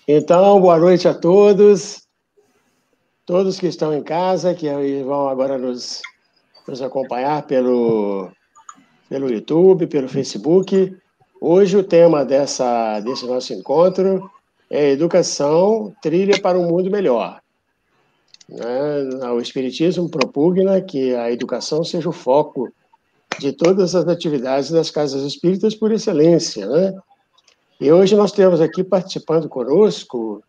Então, boa noite a todos que estão em casa, que vão agora nos acompanhar pelo YouTube, pelo Facebook. Hoje o tema desse nosso encontro é Educação, Trilha para um Mundo Melhor. O Espiritismo propugna que a educação seja o foco de todas as atividades das casas espíritas por excelência, né? E hoje nós temos aqui participando conosco,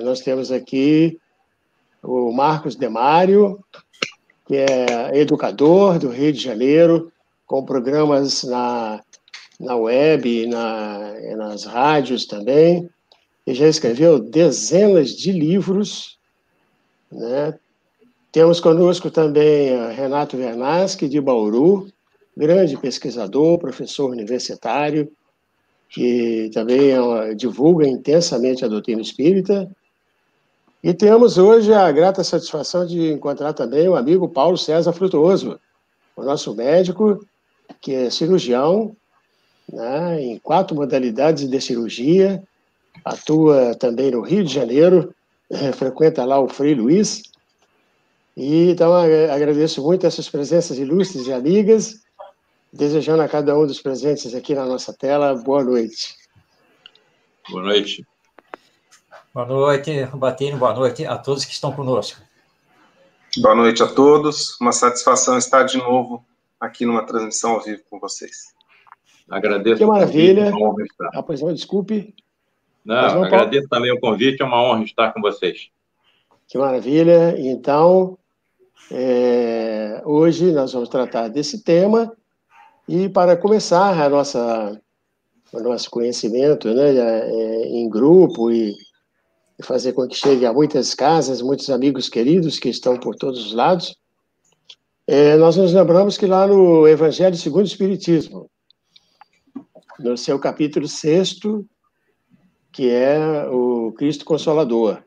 nós temos aqui o Marcos Demário, que é educador do Rio de Janeiro, com programas na web, nas rádios também, e já escreveu dezenas de livros, né? Temos conosco também Renato Vernaschi, de Bauru, grande pesquisador, professor universitário, que também divulga intensamente a doutrina espírita. E temos hoje a grata satisfação de encontrar também o amigo Paulo César Frutuoso, o nosso médico, que é cirurgião, né, em 4 modalidades de cirurgia, atua também no Rio de Janeiro, frequenta lá o Frei Luiz. E então agradeço muito essas presenças ilustres e amigas, desejando a cada um dos presentes aqui na nossa tela boa noite. Boa noite. Boa noite, Rubattini, boa noite a todos que estão conosco. Boa noite a todos, uma satisfação estar de novo aqui numa transmissão ao vivo com vocês. Agradeço. Que maravilha. Uma honra estar. Pois não, desculpe. Não, agradeço também o convite, é uma honra estar com vocês. Que maravilha. Então, hoje nós vamos tratar desse tema e para começar o nosso conhecimento, né, em grupo e fazer com que chegue a muitas casas, muitos amigos queridos que estão por todos os lados, nós nos lembramos que lá no Evangelho segundo o Espiritismo, no seu capítulo 6º, que é o Cristo Consolador,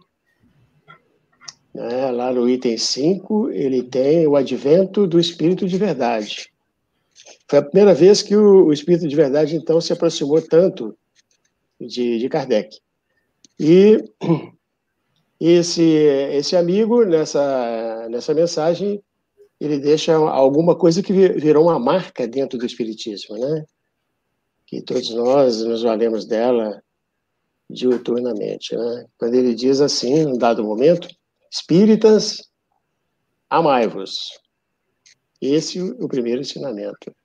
né, lá no item 5, ele tem o advento do Espírito de Verdade. Foi a primeira vez que o Espírito de Verdade, então, se aproximou tanto de Kardec. E esse amigo, nessa mensagem, ele deixa alguma coisa que virou uma marca dentro do Espiritismo, né? Que todos nós nos valemos dela diuturnamente, né? Quando ele diz assim, num dado momento, espíritas, amai-vos. Esse é o primeiro ensinamento.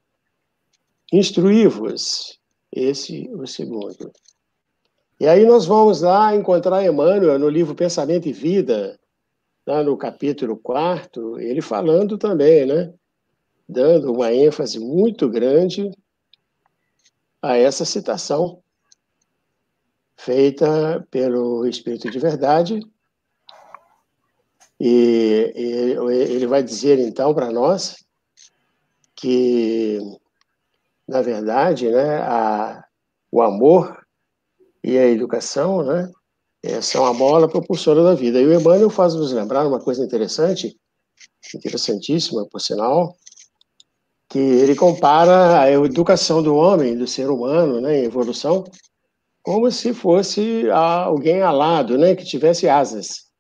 Instruí-vos. Esse o segundo. E aí nós vamos lá encontrar Emmanuel no livro Pensamento e Vida, lá no capítulo 4º, ele falando também, né? Dando uma ênfase muito grande a essa citação feita pelo Espírito de Verdade. E ele vai dizer, então, para nós que, na verdade, né, o amor e a educação, né, são a mola propulsora da vida. E o Emmanuel faz nos lembrar uma coisa interessante, interessantíssima, por sinal, que ele compara a educação do homem, do ser humano, né, em evolução, como se fosse alguém alado, né, que tivesse asas.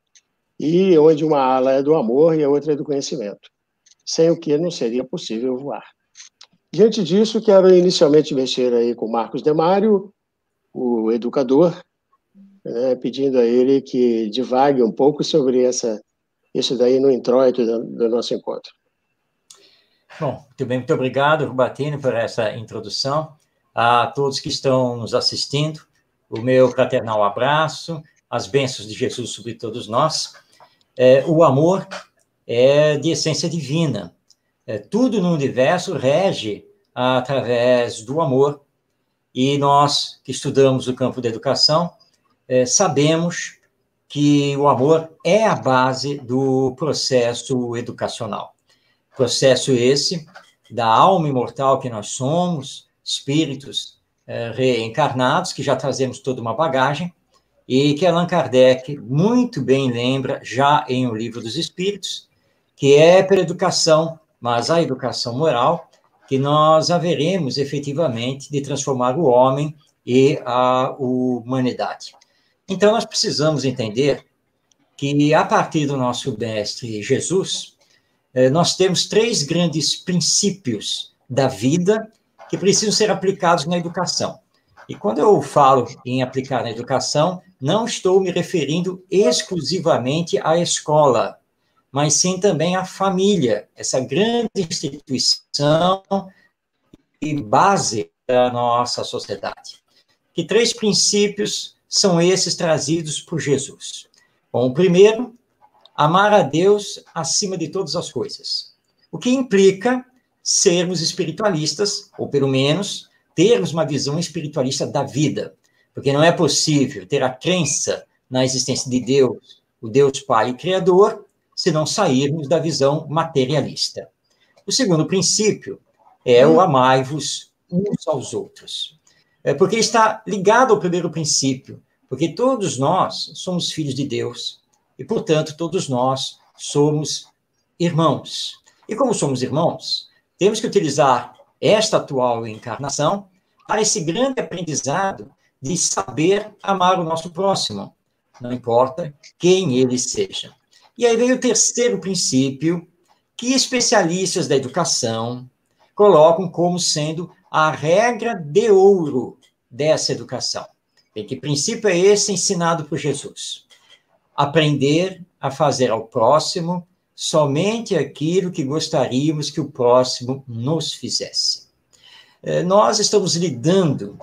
E onde uma ala é do amor e a outra é do conhecimento, sem o que não seria possível voar. Diante disso, quero inicialmente mexer aí com Marcos Demário, o educador, né, pedindo a ele que divague um pouco sobre isso daí no introito do nosso encontro. Bom, muito bem, muito obrigado, Rubattini, por essa introdução. A todos que estão nos assistindo, o meu fraternal abraço, as bênçãos de Jesus sobre todos nós. O amor é de essência divina. Tudo no universo rege através do amor. E nós, que estudamos o campo da educação, sabemos que o amor é a base do processo educacional. Processo esse da alma imortal que nós somos, espíritos reencarnados, que já trazemos toda uma bagagem, e que Allan Kardec muito bem lembra, já em O Livro dos Espíritos, que é pela educação, mas a educação moral, que nós haveremos efetivamente de transformar o homem e a humanidade. Então, nós precisamos entender que, a partir do nosso mestre Jesus, nós temos 3 grandes princípios da vida que precisam ser aplicados na educação. E quando eu falo em aplicar na educação, não estou me referindo exclusivamente à escola, mas sim também à família, essa grande instituição e base da nossa sociedade. Que 3 princípios são esses trazidos por Jesus? Bom, o primeiro, amar a Deus acima de todas as coisas, o que implica sermos espiritualistas, ou pelo menos termos uma visão espiritualista da vida, porque não é possível ter a crença na existência de Deus, o Deus Pai e Criador, se não sairmos da visão materialista. O segundo princípio é o amai-vos uns aos outros, porque está ligado ao primeiro princípio, porque todos nós somos filhos de Deus e, portanto, todos nós somos irmãos. E como somos irmãos, temos que utilizar esta atual encarnação para esse grande aprendizado de saber amar o nosso próximo, não importa quem ele seja. E aí vem o terceiro princípio, que especialistas da educação colocam como sendo a regra de ouro dessa educação. E que princípio é esse ensinado por Jesus? Aprender a fazer ao próximo somente aquilo que gostaríamos que o próximo nos fizesse. Nós estamos lidando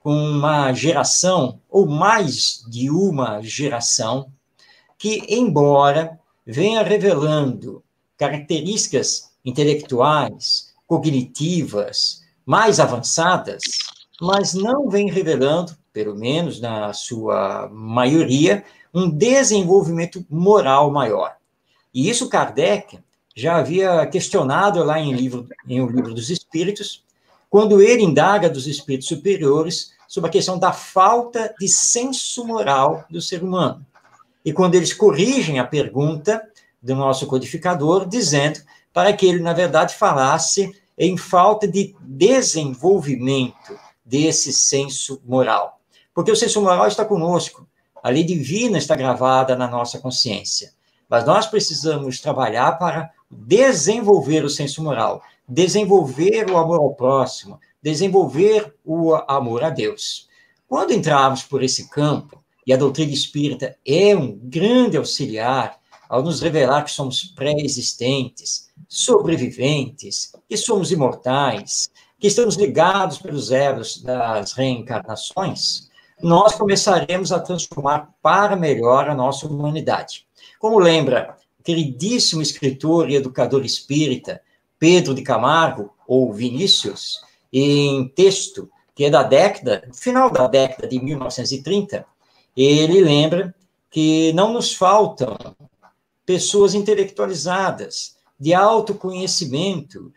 com uma geração, ou mais de uma geração, que, embora venha revelando características intelectuais, cognitivas, mais avançadas, mas não vem revelando, pelo menos na sua maioria, um desenvolvimento moral maior. E isso Kardec já havia questionado lá em O Livro dos Espíritos, quando ele indaga dos espíritos superiores sobre a questão da falta de senso moral do ser humano. E quando eles corrigem a pergunta do nosso codificador, dizendo para que ele, na verdade, falasse em falta de desenvolvimento desse senso moral. Porque o senso moral está conosco, a lei divina está gravada na nossa consciência. Mas nós precisamos trabalhar para desenvolver o senso moral, desenvolver o amor ao próximo, desenvolver o amor a Deus. Quando entrarmos por esse campo, e a doutrina espírita é um grande auxiliar ao nos revelar que somos pré-existentes, sobreviventes, que somos imortais, que estamos ligados pelos elos das reencarnações, nós começaremos a transformar para melhor a nossa humanidade. Como lembra o queridíssimo escritor e educador espírita Pedro de Camargo, ou Vinícius, em texto que é final da década de 1930, ele lembra que não nos faltam pessoas intelectualizadas, de autoconhecimento,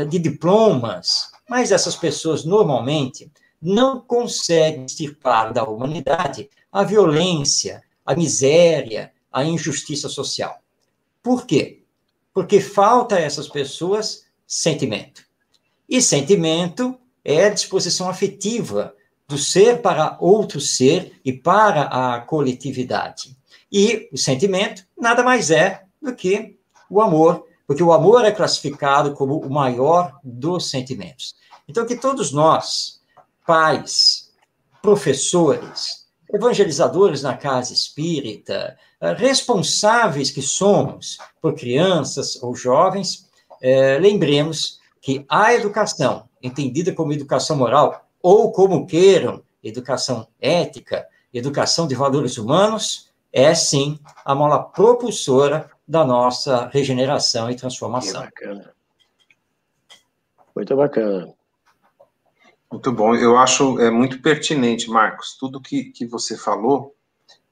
de diplomas, mas essas pessoas, normalmente, não conseguem extirpar da humanidade a violência, a miséria, a injustiça social. Por quê? Porque falta a essas pessoas sentimento. E sentimento é a disposição afetiva do ser para outro ser e para a coletividade. E o sentimento nada mais é do que o amor, porque o amor é classificado como o maior dos sentimentos. Então, que todos nós, pais, professores, evangelizadores na casa espírita, responsáveis que somos por crianças ou jovens, lembremos que a educação, entendida como educação moral, ou como queiram, educação ética, educação de valores humanos, é sim a mola propulsora da nossa regeneração e transformação. Que bacana. Muito bacana. Muito bom. Eu acho muito pertinente, Marcos, tudo que você falou,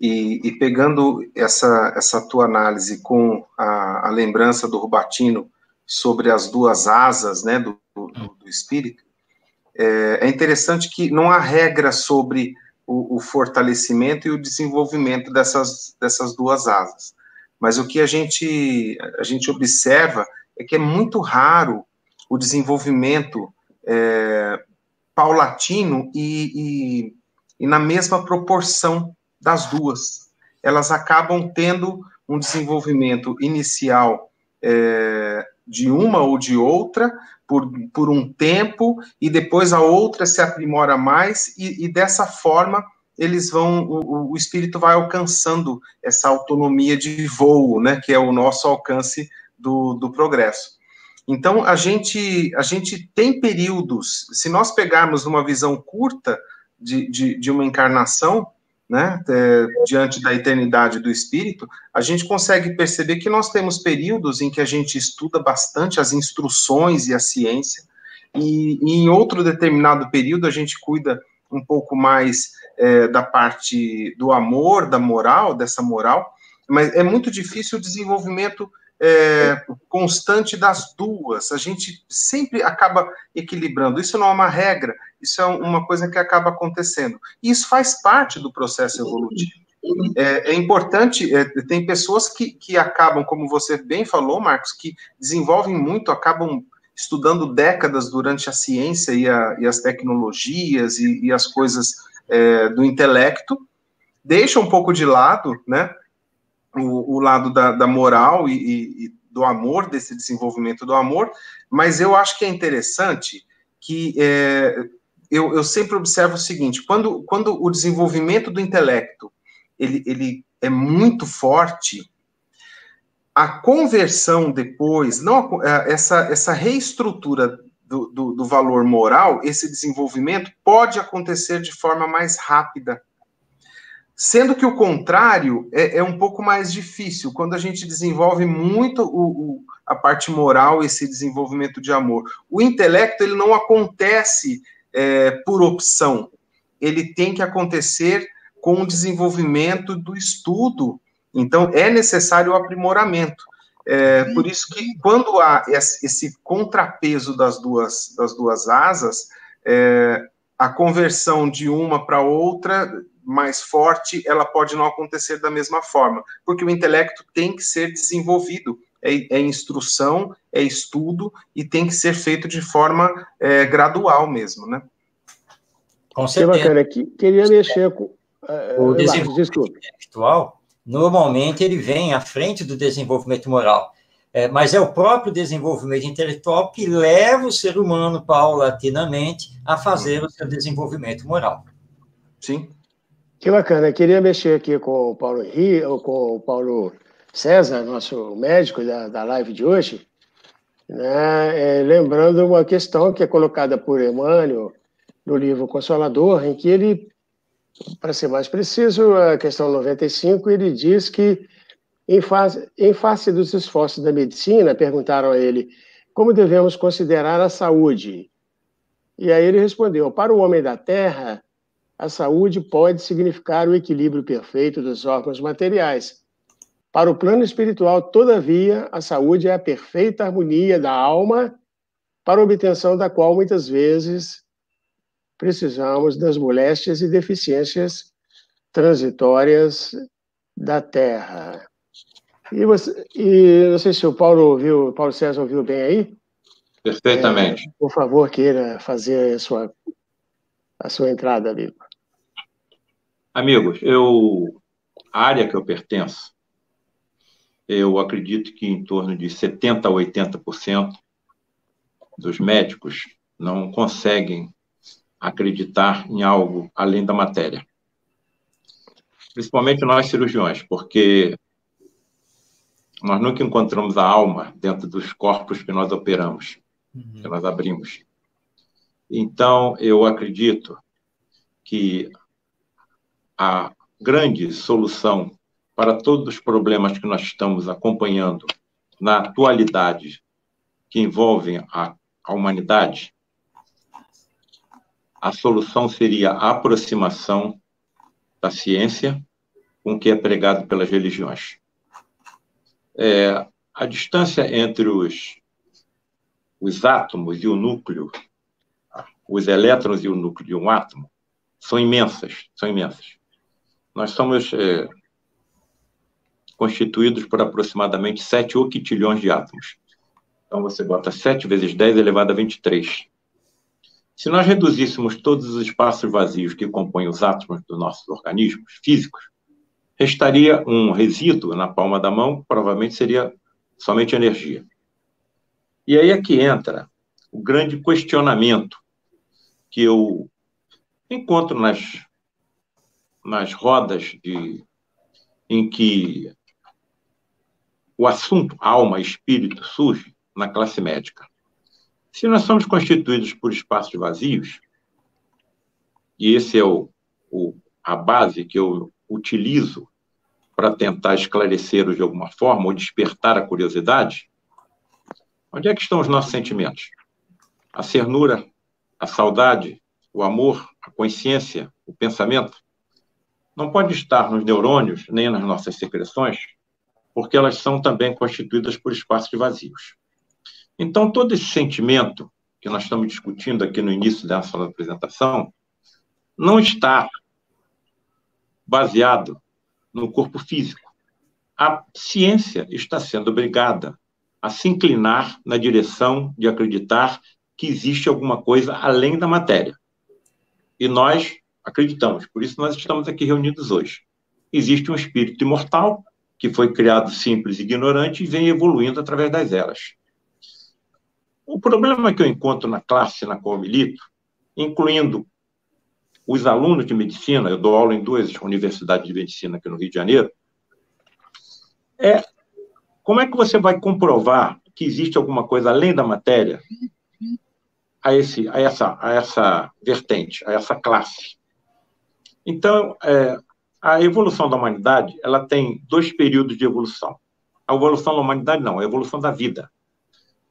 e pegando essa tua análise com a lembrança do Rubatino sobre as duas asas, né, do espírito, é interessante que não há regra sobre o fortalecimento e o desenvolvimento dessas duas asas. Mas o que a gente observa é que é muito raro o desenvolvimento paulatino e na mesma proporção das duas. Elas acabam tendo um desenvolvimento inicial de uma ou de outra por um tempo, e depois a outra se aprimora mais, e dessa forma eles vão, o espírito vai alcançando essa autonomia de voo, né, que é o nosso alcance do progresso. Então, a gente tem períodos, se nós pegarmos uma visão curta de uma encarnação, né, diante da eternidade do espírito, a gente consegue perceber que nós temos períodos em que a gente estuda bastante as instruções e a ciência, e em outro determinado período a gente cuida um pouco mais da parte do amor, da moral, dessa moral, mas é muito difícil o desenvolvimento constante das duas. A gente sempre acaba equilibrando. Isso não é uma regra, isso é uma coisa que acaba acontecendo. E isso faz parte do processo evolutivo. É importante, tem pessoas que acabam, como você bem falou, Marcos, que desenvolvem muito, acabam estudando décadas durante a ciência e as tecnologias e as coisas do intelecto, deixam um pouco de lado, né, o lado da moral e do amor, desse desenvolvimento do amor, mas eu acho que é interessante que eu sempre observo o seguinte: quando o desenvolvimento do intelecto ele é muito forte, a conversão depois, não, essa reestrutura do valor moral, esse desenvolvimento pode acontecer de forma mais rápida. Sendo que o contrário é um pouco mais difícil, quando a gente desenvolve muito a parte moral, esse desenvolvimento de amor. O intelecto, ele não acontece por opção, ele tem que acontecer com o desenvolvimento do estudo, então é necessário o aprimoramento. Por isso que quando há esse contrapeso das duas asas, a conversão de uma para outra mais forte, ela pode não acontecer da mesma forma, porque o intelecto tem que ser desenvolvido, é instrução, é estudo, e tem que ser feito de forma gradual mesmo, né? Com certeza. Que bacana, queria mexer com... O desenvolvimento intelectual, normalmente, ele vem à frente do desenvolvimento moral, mas é o próprio desenvolvimento intelectual que leva o ser humano, paulatinamente, a fazer o seu desenvolvimento moral. Sim. Que bacana, queria mexer aqui com o Paulo Henrique, ou com o Paulo César, nosso médico da live de hoje, né, lembrando uma questão que é colocada por Emmanuel no livro Consolador, em que ele, para ser mais preciso, a questão 95, ele diz que, em face dos esforços da medicina, perguntaram a ele como devemos considerar a saúde. E aí ele respondeu: para o homem da Terra, a saúde pode significar o equilíbrio perfeito dos órgãos materiais. Para o plano espiritual, todavia, a saúde é a perfeita harmonia da alma, para a obtenção da qual, muitas vezes, precisamos das moléstias e deficiências transitórias da Terra. E não sei se o Paulo César ouviu bem aí? Perfeitamente. Por favor, queira fazer a sua entrada, amigo. Amigos, a área que eu pertenço, eu acredito que em torno de 70% a 80% dos médicos não conseguem acreditar em algo além da matéria. Principalmente nós cirurgiões, porque nós nunca encontramos a alma dentro dos corpos que nós operamos, que nós abrimos. Então, eu acredito que a grande solução para todos os problemas que nós estamos acompanhando na atualidade, que envolvem a humanidade, a solução seria a aproximação da ciência com o que é pregado pelas religiões. A distância entre os átomos e o núcleo, os elétrons e o núcleo de um átomo, são imensas, são imensas. Nós somos constituídos por aproximadamente 7 octilhões de átomos. Então, você bota 7 vezes 10 elevado a 23. Se nós reduzíssemos todos os espaços vazios que compõem os átomos dos nossos organismos físicos, restaria um resíduo na palma da mão, provavelmente seria somente energia. E aí é que entra o grande questionamento que eu encontro nas rodas em que o assunto alma e espírito surge na classe médica. Se nós somos constituídos por espaços vazios, e esse é a base que eu utilizo para tentar esclarecê-los de alguma forma ou despertar a curiosidade, onde é que estão os nossos sentimentos? A cernura, a saudade, o amor, a consciência, o pensamento? Não pode estar nos neurônios, nem nas nossas secreções, porque elas são também constituídas por espaços vazios. Então, todo esse sentimento que nós estamos discutindo aqui no início dessa apresentação não está baseado no corpo físico. A ciência está sendo obrigada a se inclinar na direção de acreditar que existe alguma coisa além da matéria. E nós acreditamos, por isso nós estamos aqui reunidos hoje. Existe um espírito imortal que foi criado simples e ignorante e vem evoluindo através das eras. O problema que eu encontro na classe na qual eu milito, incluindo os alunos de medicina, eu dou aula em 2 universidades de medicina aqui no Rio de Janeiro, é como é que você vai comprovar que existe alguma coisa além da matéria a essa vertente, a essa classe. Então, a evolução da humanidade, ela tem 2 períodos de evolução. A evolução da humanidade não, a evolução da vida.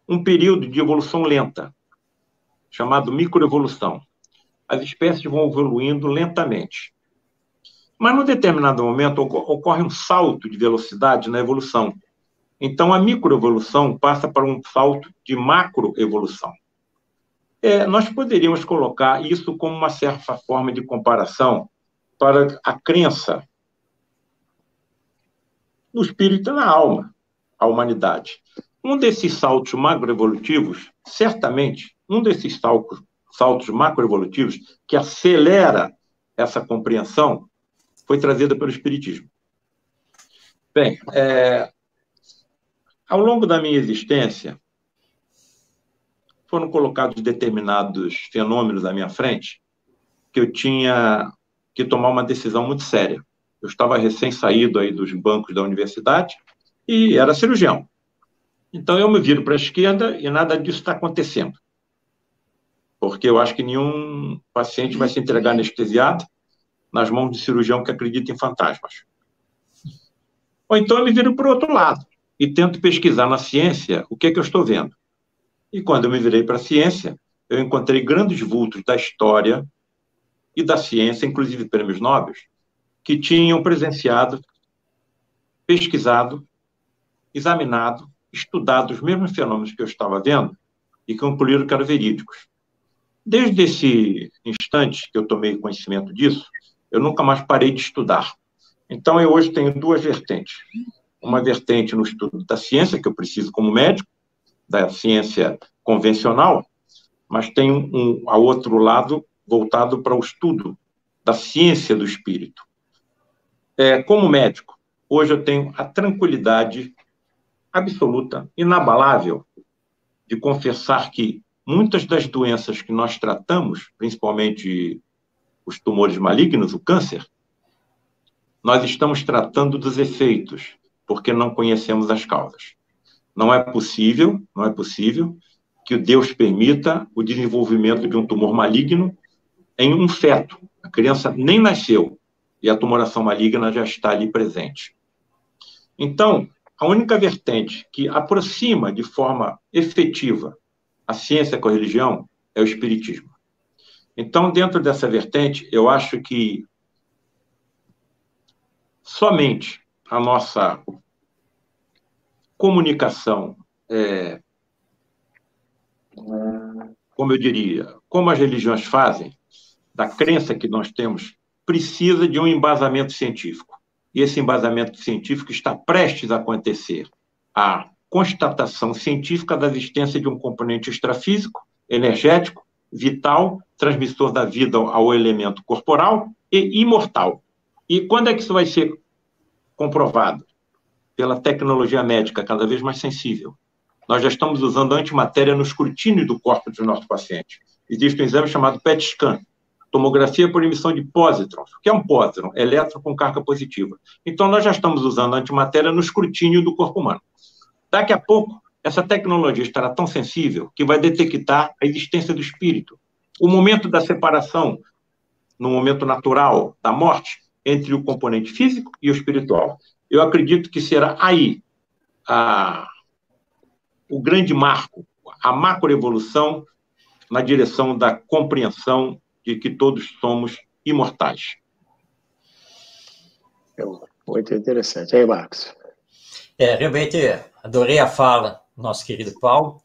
Um período de evolução lenta, chamado microevolução. As espécies vão evoluindo lentamente. Mas, num determinado momento, ocorre um salto de velocidade na evolução. Então, a microevolução passa para um salto de macroevolução. Nós poderíamos colocar isso como uma certa forma de comparação para a crença no espírito e na alma, a humanidade. Um desses saltos macroevolutivos, certamente, um desses saltos macroevolutivos que acelera essa compreensão foi trazida pelo Espiritismo. Bem, ao longo da minha existência, foram colocados determinados fenômenos à minha frente que eu tinha que tomar uma decisão muito séria. Eu estava recém-saído aí dos bancos da universidade e era cirurgião. Então, eu me viro para a esquerda e nada disso está acontecendo. Porque eu acho que nenhum paciente vai se entregar anestesiado nas mãos de cirurgião que acredita em fantasmas. Ou então eu me viro para o outro lado e tento pesquisar na ciência o que é que eu estou vendo. E quando eu me virei para a ciência, eu encontrei grandes vultos da história e da ciência, inclusive prêmios Nobel, que tinham presenciado, pesquisado, examinado, estudado os mesmos fenômenos que eu estava vendo e concluíram que eram verídicos. Desde esse instante que eu tomei conhecimento disso, eu nunca mais parei de estudar. Então, eu hoje tenho 2 vertentes. Uma vertente no estudo da ciência, que eu preciso como médico, da ciência convencional, mas tem a outro lado voltado para o estudo da ciência do espírito. Como médico, hoje eu tenho a tranquilidade absoluta, inabalável, de confessar que muitas das doenças que nós tratamos, principalmente os tumores malignos, o câncer, nós estamos tratando dos efeitos, porque não conhecemos as causas. Não é possível que Deus permita o desenvolvimento de um tumor maligno em um feto. A criança nem nasceu e a tumoração maligna já está ali presente. Então, a única vertente que aproxima de forma efetiva a ciência com a religião é o espiritismo. Então, dentro dessa vertente, eu acho que somente a nossa comunicação, como eu diria, como as religiões fazem, da crença que nós temos, precisa de um embasamento científico. E esse embasamento científico está prestes a acontecer. A constatação científica da existência de um componente extrafísico, energético, vital, transmissor da vida ao elemento corporal e imortal. E quando é que isso vai ser comprovado? Pela tecnologia médica cada vez mais sensível. Nós já estamos usando antimatéria no escrutínio do corpo dos nossos pacientes. Existe um exame chamado PET scan, tomografia por emissão de pósitrons. O que é um pósitron? Elétron com carga positiva. Então, nós já estamos usando antimatéria no escrutínio do corpo humano. Daqui a pouco, essa tecnologia estará tão sensível que vai detectar a existência do espírito. O momento da separação, no momento natural da morte, entre o componente físico e o espiritual. Eu acredito que será aí o grande marco, a macroevolução na direção da compreensão de que todos somos imortais. Muito interessante. Aí, Marcos? Realmente, adorei a fala do nosso querido Paulo,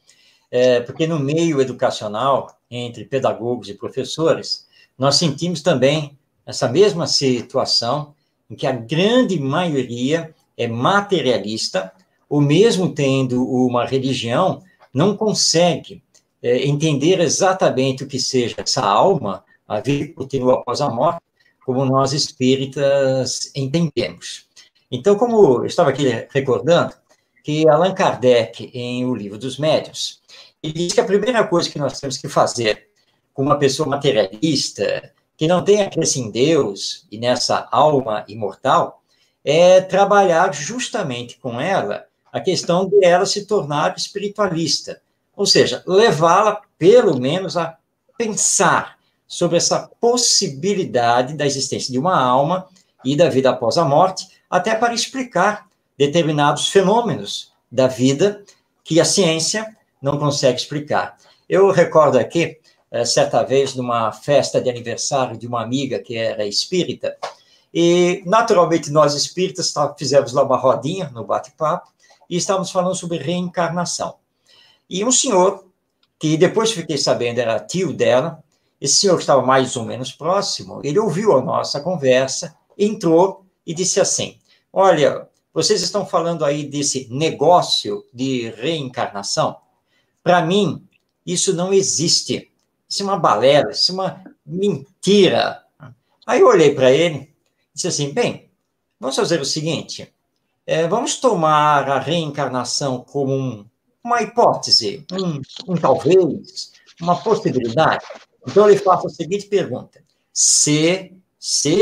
porque no meio educacional, entre pedagogos e professores, nós sentimos também essa mesma situação em que a grande maioria é materialista, ou mesmo tendo uma religião, não consegue entender exatamente o que seja essa alma, a vida que continua após a morte, como nós espíritas entendemos. Então, como eu estava aqui recordando, que Allan Kardec, em O Livro dos Médiuns, ele diz que a primeira coisa que nós temos que fazer com uma pessoa materialista, que não tem a crença em Deus e nessa alma imortal, é trabalhar justamente com ela a questão de ela se tornar espiritualista, ou seja, levá-la, pelo menos, a pensar sobre essa possibilidade da existência de uma alma e da vida após a morte, até para explicar determinados fenômenos da vida que a ciência não consegue explicar. Eu recordo aqui, certa vez, numa festa de aniversário de uma amiga que era espírita, e, naturalmente, nós espíritas fizemos lá uma rodinha no bate-papo e estávamos falando sobre reencarnação. E um senhor, que depois fiquei sabendo era tio dela, esse senhor estava mais ou menos próximo, ele ouviu a nossa conversa, entrou e disse assim: olha, vocês estão falando aí desse negócio de reencarnação? Para mim, isso não existe. Isso é uma balela, isso é uma mentira. Aí eu olhei para ele e disse assim: bem, vamos fazer o seguinte, vamos tomar a reencarnação como uma hipótese, um talvez, uma possibilidade. Então, eu lhe faço a seguinte pergunta: se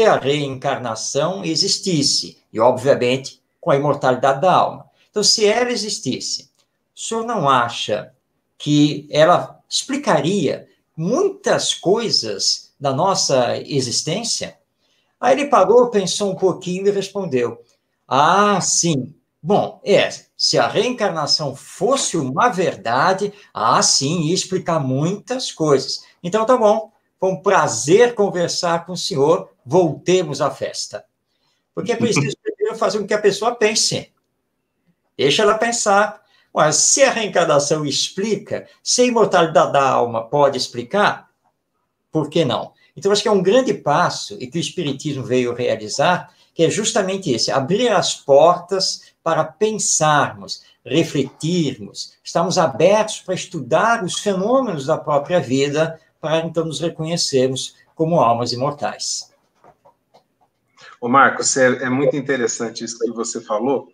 a reencarnação existisse, e, obviamente, com a imortalidade da alma, então, se ela existisse, o senhor não acha que ela explicaria muitas coisas da nossa existência? Aí ele parou, pensou um pouquinho e respondeu: ah, sim. Bom, se a reencarnação fosse uma verdade, sim, ia explicar muitas coisas. Então, tá bom, foi um prazer conversar com o senhor, voltemos à festa. Porque é preciso primeiro fazer com que a pessoa pense. Deixa ela pensar. Mas se a reencarnação explica, se a imortalidade da alma pode explicar, por que não? Então, acho que é um grande passo e que o Espiritismo veio realizar, que é justamente esse: abrir as portas para pensarmos, refletirmos, estarmos abertos para estudar os fenômenos da própria vida, para então nos reconhecermos como almas imortais. Ô Marcos, é muito interessante isso que você falou.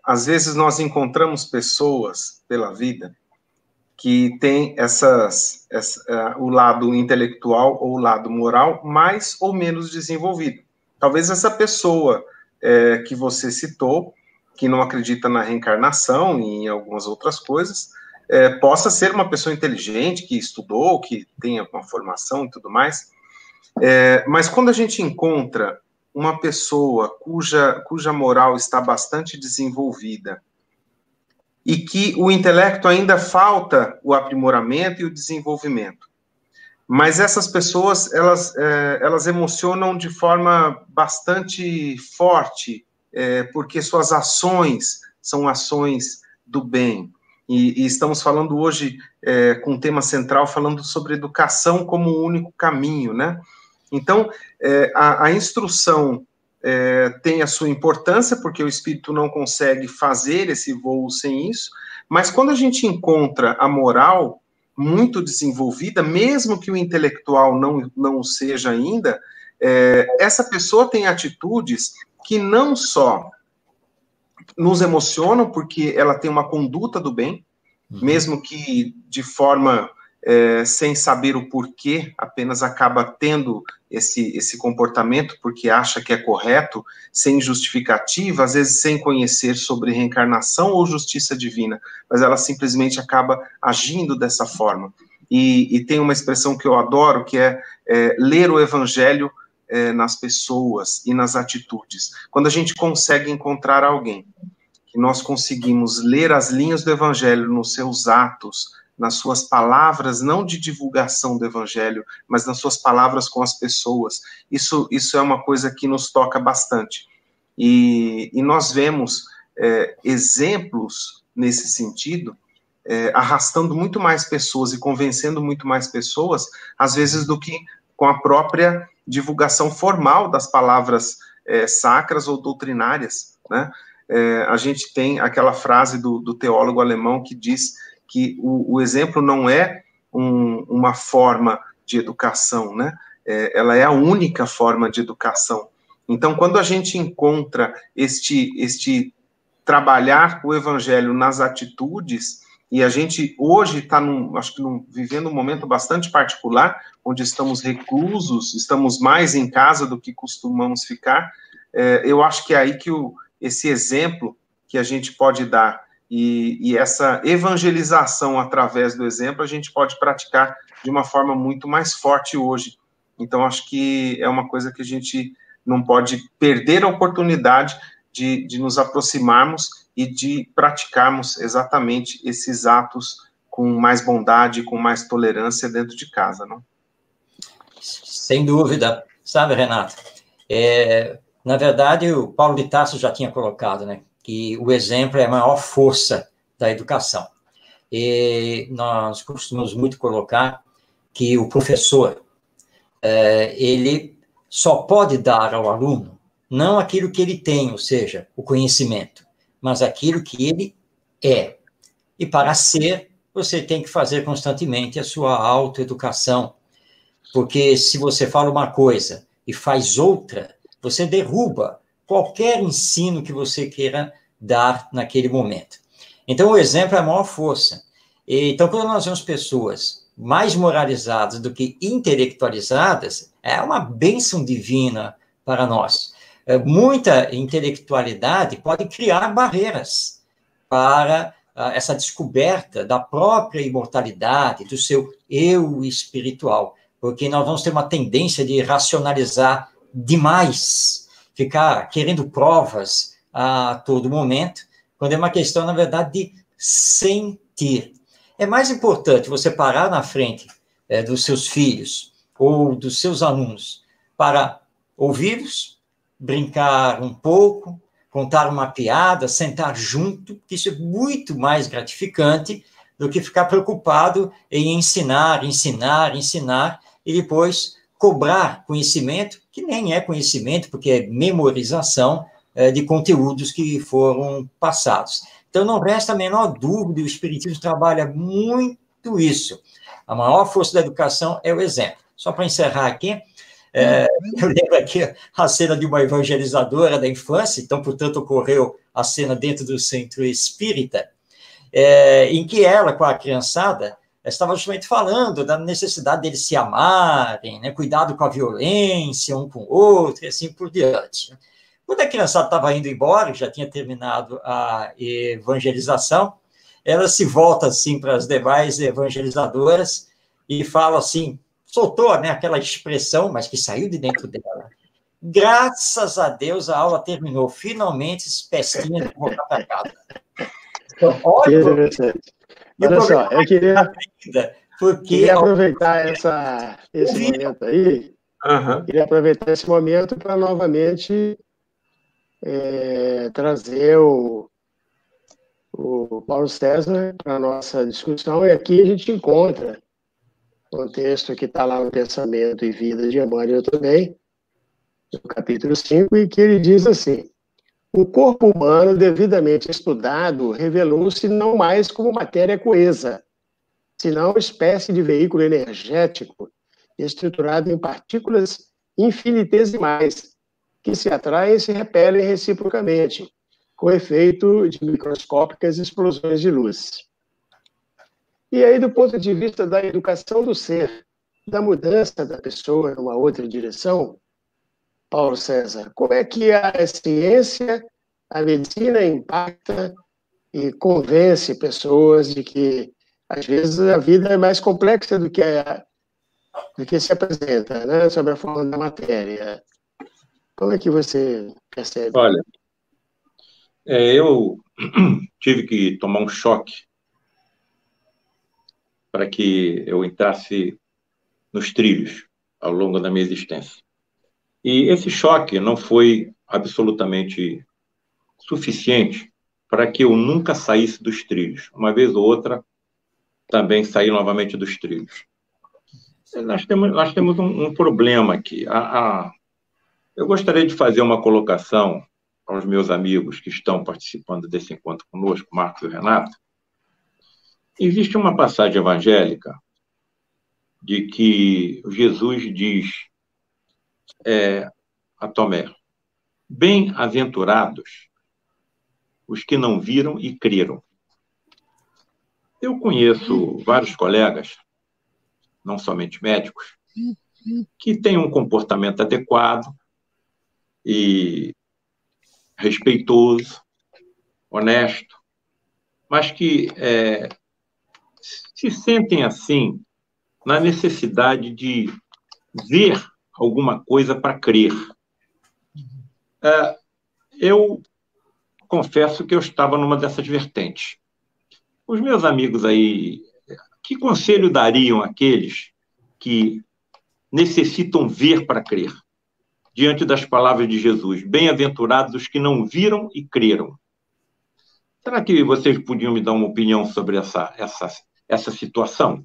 Às vezes nós encontramos pessoas pela vida que têm o lado intelectual ou o lado moral mais ou menos desenvolvido. Talvez essa pessoa que você citou, que não acredita na reencarnação e em algumas outras coisas, possa ser uma pessoa inteligente, que estudou, que tenha uma formação e tudo mais, mas quando a gente encontra uma pessoa cuja moral está bastante desenvolvida e que o intelecto ainda falta o aprimoramento e o desenvolvimento, mas essas pessoas, elas emocionam de forma bastante forte, porque suas ações são ações do bem. E estamos falando hoje, com um tema central, falando sobre educação como o único caminho, né? Então, a instrução tem a sua importância, porque o espírito não consegue fazer esse voo sem isso, mas quando a gente encontra a moral, muito desenvolvida, mesmo que o intelectual não seja ainda, essa pessoa tem atitudes que não só nos emocionam, porque ela tem uma conduta do bem, mesmo que de forma sem saber o porquê, apenas acaba tendo esse comportamento porque acha que é correto, sem justificativa, às vezes sem conhecer sobre reencarnação ou justiça divina, mas ela simplesmente acaba agindo dessa forma. E tem uma expressão que eu adoro, que é ler o evangelho nas pessoas e nas atitudes. Quando a gente consegue encontrar alguém que nós conseguimos ler as linhas do evangelho nos seus atos, nas suas palavras, não de divulgação do evangelho, mas nas suas palavras com as pessoas, isso é uma coisa que nos toca bastante. E nós vemos exemplos nesse sentido, arrastando muito mais pessoas e convencendo muito mais pessoas, às vezes, do que com a própria divulgação formal das palavras sacras ou doutrinárias, né? A gente tem aquela frase do teólogo alemão que diz que o exemplo não é uma forma de educação, né? Ela é a única forma de educação. Então, quando a gente encontra este trabalhar o evangelho nas atitudes, e a gente hoje está, vivendo um momento bastante particular, onde estamos reclusos, estamos mais em casa do que costumamos ficar, eu acho que é aí que esse exemplo que a gente pode dar e essa evangelização através do exemplo, a gente pode praticar de uma forma muito mais forte hoje. Então, acho que é uma coisa que a gente não pode perder a oportunidade de nos aproximarmos e de praticarmos exatamente esses atos com mais bondade, com mais tolerância dentro de casa, não? Sem dúvida. Sabe, Renato, na verdade, o Paulo de Tarso já tinha colocado, né, que o exemplo é a maior força da educação. E nós costumamos muito colocar que o professor, ele só pode dar ao aluno não aquilo que ele tem, ou seja, o conhecimento, mas aquilo que ele é. E para ser, você tem que fazer constantemente a sua autoeducação, porque se você fala uma coisa e faz outra, você derruba qualquer ensino que você queira dar naquele momento. Então, o exemplo é a maior força. Então, quando nós vemos pessoas mais moralizadas do que intelectualizadas, é uma bênção divina para nós. Muita intelectualidade pode criar barreiras para essa descoberta da própria imortalidade, do seu eu espiritual, porque nós vamos ter uma tendência de racionalizar demais, ficar querendo provas a todo momento, quando é uma questão, na verdade, de sentir. É mais importante você parar na frente dos seus filhos ou dos seus alunos para ouvi-los, brincar um pouco, contar uma piada, sentar junto, que isso é muito mais gratificante do que ficar preocupado em ensinar, e depois cobrar conhecimento, que nem é conhecimento, porque é memorização de conteúdos que foram passados. Então, não resta a menor dúvida, o Espiritismo trabalha muito isso. A maior força da educação é o exemplo. Só para encerrar aqui, eu lembro aqui a cena de uma evangelizadora da infância, então, portanto, ocorreu a cena dentro do centro espírita, em que ela, com a criançada, estava justamente falando da necessidade deles se amarem, né, cuidado com a violência um com o outro, e assim por diante. Quando a criançada estava indo embora, já tinha terminado a evangelização, ela se volta assim para as demais evangelizadoras e fala assim, soltou, né, aquela expressão, mas que saiu de dentro dela. Graças a Deus a aula terminou, finalmente esses pestinhos vão voltar para casa. Então, olha, olha só, eu queria aproveitar esse momento aí, queria aproveitar esse momento para novamente trazer o Paulo César para a nossa discussão, e aqui a gente encontra um texto que está lá no Pensamento e Vida de Emmanuel também, no capítulo 5, e que ele diz assim: o corpo humano, devidamente estudado, revelou-se não mais como matéria coesa, senão uma espécie de veículo energético estruturado em partículas infinitesimais que se atraem e se repelem reciprocamente, com efeito de microscópicas explosões de luz. E aí, do ponto de vista da educação do ser, da mudança da pessoa numa outra direção, Paulo César, como é que a ciência, a medicina impacta e convence pessoas de que, às vezes, a vida é mais complexa do que se apresenta, né, sobre a forma da matéria? Como é que você percebe? Olha, eu tive que tomar um choque para que eu entrasse nos trilhos ao longo da minha existência. E esse choque não foi absolutamente suficiente para que eu nunca saísse dos trilhos. Uma vez ou outra, também saí novamente dos trilhos. Nós temos um problema aqui. Eu gostaria de fazer uma colocação aos meus amigos que estão participando desse encontro conosco, Marcos e Renato. Existe uma passagem evangélica de que Jesus diz a Tomé: bem-aventurados os que não viram e creram. Eu conheço vários colegas, não somente médicos, que têm um comportamento adequado e respeitoso, honesto, mas que se sentem assim na necessidade de ver alguma coisa para crer. Eu confesso que eu estava numa dessas vertentes. Os meus amigos aí, que conselho dariam àqueles que necessitam ver para crer? Diante das palavras de Jesus, bem-aventurados os que não viram e creram. Será que vocês podiam me dar uma opinião sobre essa situação?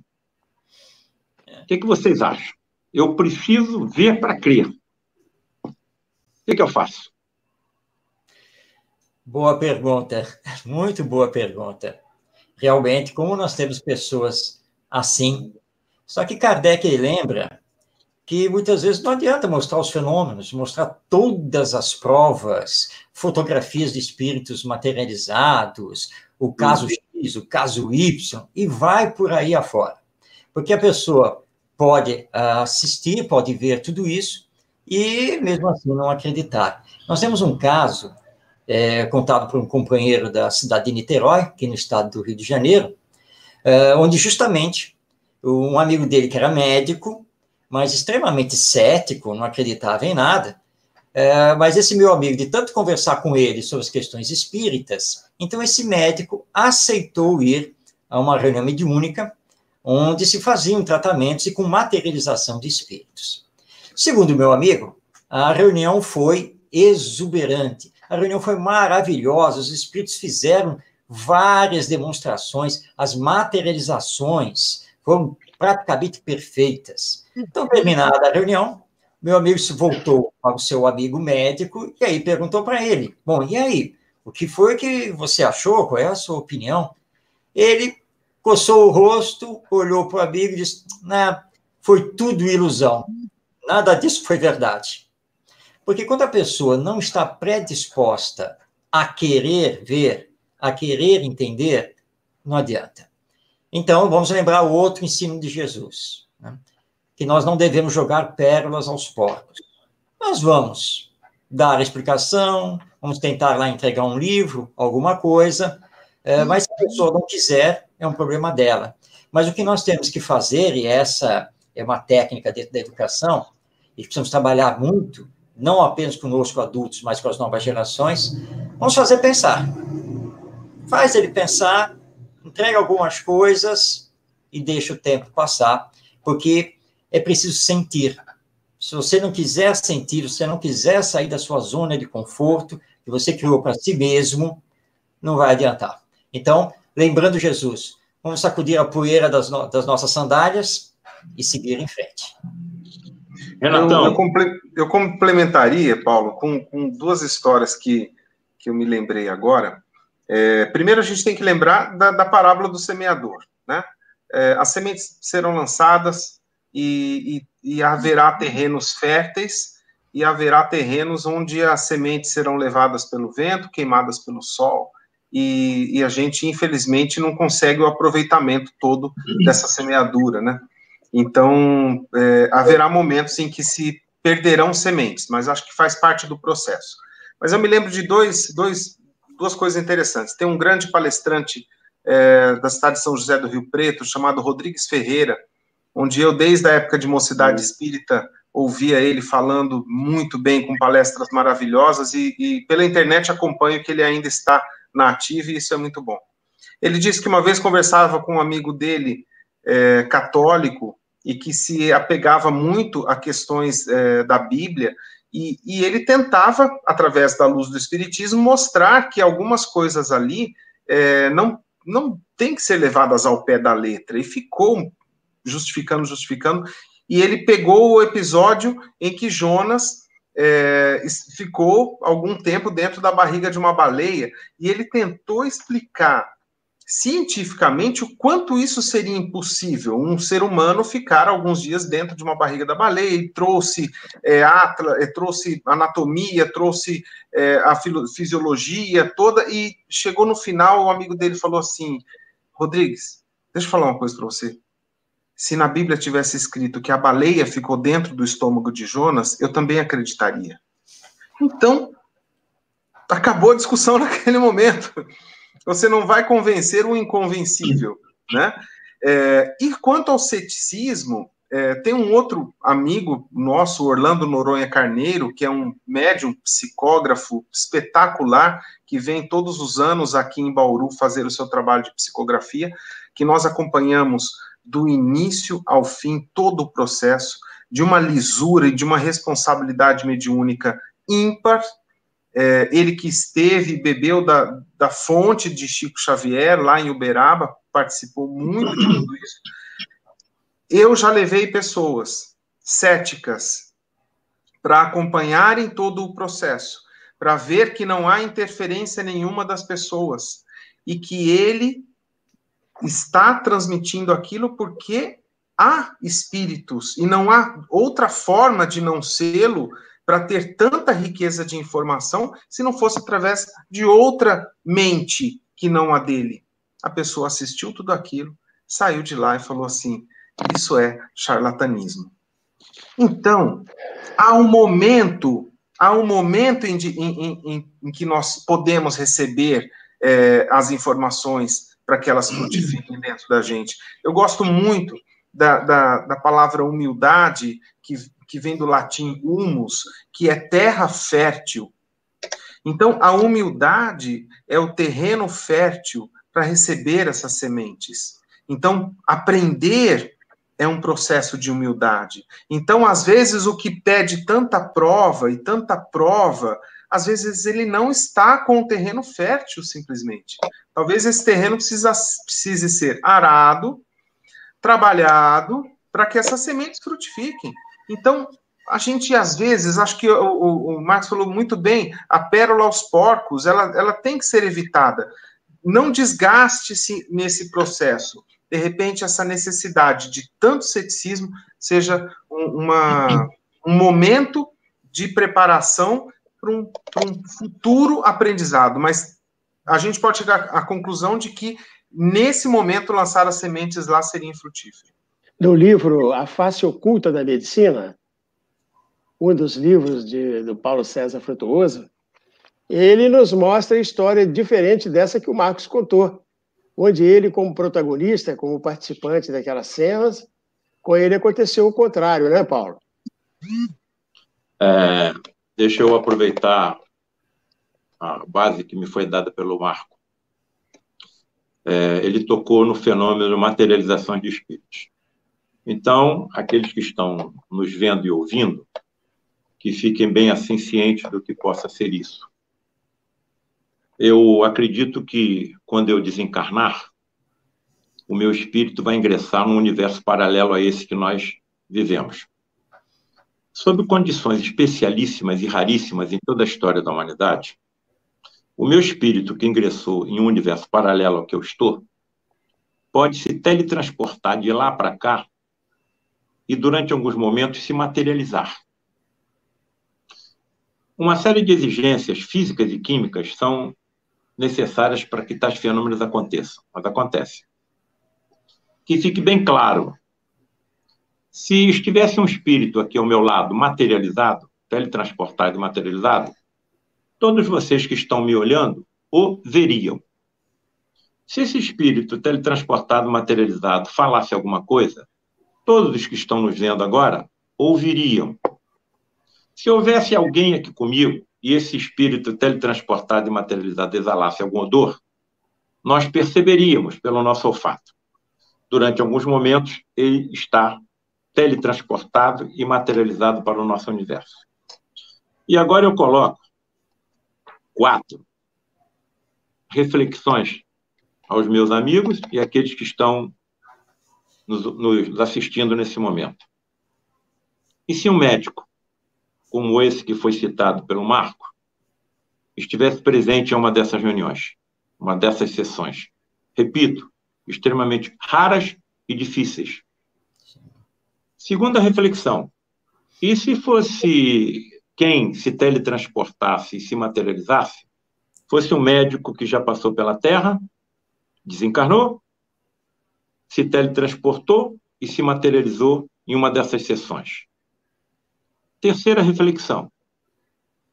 O que vocês acham? Eu preciso ver para crer. O que eu faço? Boa pergunta, muito boa pergunta. Realmente, como nós temos pessoas assim, só que Kardec lembra que muitas vezes não adianta mostrar os fenômenos, mostrar todas as provas, fotografias de espíritos materializados, o caso X, o caso Y, e vai por aí afora. Porque a pessoa pode assistir, pode ver tudo isso, e mesmo assim não acreditar. Nós temos um caso contado por um companheiro da cidade de Niterói, aqui no estado do Rio de Janeiro, onde justamente um amigo dele que era médico, mas extremamente cético, não acreditava em nada, mas esse meu amigo, de tanto conversar com ele sobre as questões espíritas, então esse médico aceitou ir a uma reunião mediúnica, onde se faziam tratamentos e com materialização de espíritos. Segundo o meu amigo, a reunião foi exuberante, a reunião foi maravilhosa, os espíritos fizeram várias demonstrações, as materializações foram praticamente perfeitas. Então, terminada a reunião, meu amigo se voltou para o seu amigo médico e aí perguntou para ele: bom, e aí? O que foi que você achou? Qual é a sua opinião? Ele coçou o rosto, olhou para o amigo e disse: não, foi tudo ilusão. Nada disso foi verdade. Porque quando a pessoa não está predisposta a querer ver, a querer entender, não adianta. Então, vamos lembrar o outro ensino de Jesus, né? Que nós não devemos jogar pérolas aos porcos. Nós vamos dar a explicação, vamos tentar lá entregar um livro, alguma coisa, mas se a pessoa não quiser, é um problema dela. Mas o que nós temos que fazer, e essa é uma técnica dentro da educação, e precisamos trabalhar muito, não apenas conosco adultos, mas com as novas gerações, vamos fazer pensar. Faz ele pensar, entrega algumas coisas e deixa o tempo passar, porque é preciso sentir. Se você não quiser sentir, se você não quiser sair da sua zona de conforto, que você criou para si mesmo, não vai adiantar. Então, lembrando Jesus, vamos sacudir a poeira das nossas sandálias e seguir em frente. Renatão. Eu complementaria, Paulo, com duas histórias que eu me lembrei agora. Primeiro, a gente tem que lembrar da parábola do semeador, né? as sementes serão lançadas e haverá terrenos férteis e haverá terrenos onde as sementes serão levadas pelo vento, queimadas pelo sol, e a gente, infelizmente, não consegue o aproveitamento todo dessa semeadura, né? Então, haverá momentos em que se perderão sementes, mas acho que faz parte do processo. Mas eu me lembro de duas coisas interessantes. Tem um grande palestrante da cidade de São José do Rio Preto, chamado Rodrigues Ferreira, onde eu, desde a época de Mocidade Espírita, ouvia ele falando muito bem, com palestras maravilhosas, e pela internet acompanho que ele ainda está na ativa, e isso é muito bom. Ele disse que uma vez conversava com um amigo dele, católico, e que se apegava muito a questões da Bíblia, e ele tentava, através da luz do Espiritismo, mostrar que algumas coisas ali não tem que ser levadas ao pé da letra, e ficou justificando, e ele pegou o episódio em que Jonas ficou algum tempo dentro da barriga de uma baleia, e ele tentou explicar cientificamente o quanto isso seria impossível, um ser humano ficar alguns dias dentro de uma barriga da baleia, e trouxe trouxe anatomia, trouxe a fisiologia toda, e chegou no final, o amigo dele falou assim: Rodrigues, deixa eu falar uma coisa para você. Se na Bíblia tivesse escrito que a baleia ficou dentro do estômago de Jonas, eu também acreditaria. Então, acabou a discussão naquele momento. Você não vai convencer o inconvencível, né? E quanto ao ceticismo, tem um outro amigo nosso, Orlando Noronha Carneiro, que é um médium psicógrafo espetacular, que vem todos os anos aqui em Bauru fazer o seu trabalho de psicografia, que nós acompanhamos do início ao fim todo o processo, de uma lisura e de uma responsabilidade mediúnica ímpar. Ele que esteve e bebeu da fonte de Chico Xavier, lá em Uberaba, participou muito de tudo isso. Eu já levei pessoas céticas para acompanharem todo o processo, para ver que não há interferência nenhuma das pessoas, e que ele está transmitindo aquilo porque há espíritos, e não há outra forma de não sê-lo, para ter tanta riqueza de informação, se não fosse através de outra mente que não a dele. A pessoa assistiu tudo aquilo, saiu de lá e falou assim: isso é charlatanismo. Então, há um momento em que nós podemos receber as informações para que elas frutifiquem dentro da gente. Eu gosto muito da palavra humildade, que vem do latim humus, que é terra fértil. Então, a humildade é o terreno fértil para receber essas sementes. Então, aprender é um processo de humildade. Então, às vezes, o que pede tanta prova, às vezes ele não está com o terreno fértil, simplesmente. Talvez esse terreno precise ser arado, trabalhado, para que essas sementes frutifiquem. Então, a gente, às vezes, acho que o Marcos falou muito bem, a pérola aos porcos, ela tem que ser evitada. Não desgaste-se nesse processo. De repente, essa necessidade de tanto ceticismo seja um momento de preparação para um futuro aprendizado. Mas a gente pode chegar à conclusão de que, nesse momento, lançar as sementes lá seria infrutífero. No livro A Face Oculta da Medicina, um dos livros do Paulo César Frutuoso, ele nos mostra a história diferente dessa que o Marcos contou, onde ele, como protagonista, como participante daquelas cenas, com ele aconteceu o contrário, né, Paulo? Deixa eu aproveitar a base que me foi dada pelo Marco. Ele tocou no fenômeno de materialização de espíritos. Então, aqueles que estão nos vendo e ouvindo, que fiquem bem assim cientes do que possa ser isso. Eu acredito que, quando eu desencarnar, o meu espírito vai ingressar num universo paralelo a esse que nós vivemos. Sob condições especialíssimas e raríssimas em toda a história da humanidade, o meu espírito que ingressou em um universo paralelo ao que eu estou, pode se teletransportar de lá para cá e, durante alguns momentos, se materializar. Uma série de exigências físicas e químicas são necessárias para que tais fenômenos aconteçam, mas acontece. Que fique bem claro, se estivesse um espírito aqui ao meu lado, materializado, teletransportado e materializado, todos vocês que estão me olhando o veriam. Se esse espírito teletransportado, materializado, falasse alguma coisa, todos os que estão nos vendo agora ouviriam. Se houvesse alguém aqui comigo e esse espírito teletransportado e materializado exalasse algum odor, nós perceberíamos pelo nosso olfato. Durante alguns momentos, ele está teletransportado e materializado para o nosso universo. E agora eu coloco 4 reflexões aos meus amigos e àqueles que estão nos assistindo nesse momento. E se um médico, como esse que foi citado pelo Marco, estivesse presente em uma dessas reuniões, uma dessas sessões? Repito, extremamente raras e difíceis. Segunda reflexão. E se fosse quem se teletransportasse e se materializasse, fosse um médico que já passou pela Terra, desencarnou, se teletransportou e se materializou em uma dessas sessões? Terceira reflexão.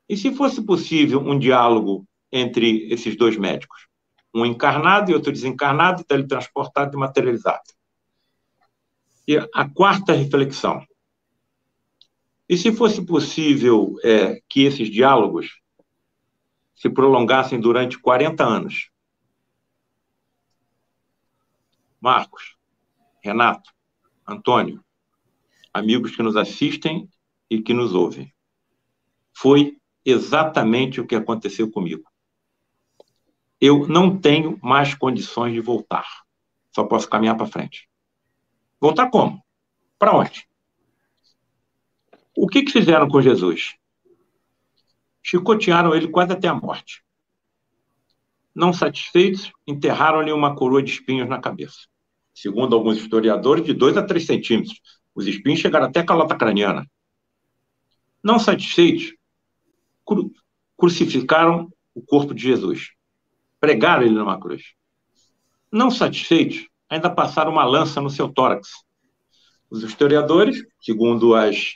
E se fosse possível um diálogo entre esses dois médicos? Um encarnado e outro desencarnado, teletransportado e materializado. E a quarta reflexão. E se fosse possível que esses diálogos se prolongassem durante 40 anos? Marcos, Renato, Antônio, amigos que nos assistem e que nos ouvem. Foi exatamente o que aconteceu comigo. Eu não tenho mais condições de voltar. Só posso caminhar para frente. Voltar como? Para onde? O que fizeram com Jesus? Chicotearam ele quase até a morte. Não satisfeitos, enterraram-lhe uma coroa de espinhos na cabeça. Segundo alguns historiadores, de 2 a 3 centímetros. Os espinhos chegaram até a calota craniana. Não satisfeitos, crucificaram o corpo de Jesus. Pregaram ele numa cruz. Não satisfeitos, ainda passaram uma lança no seu tórax. Os historiadores, segundo as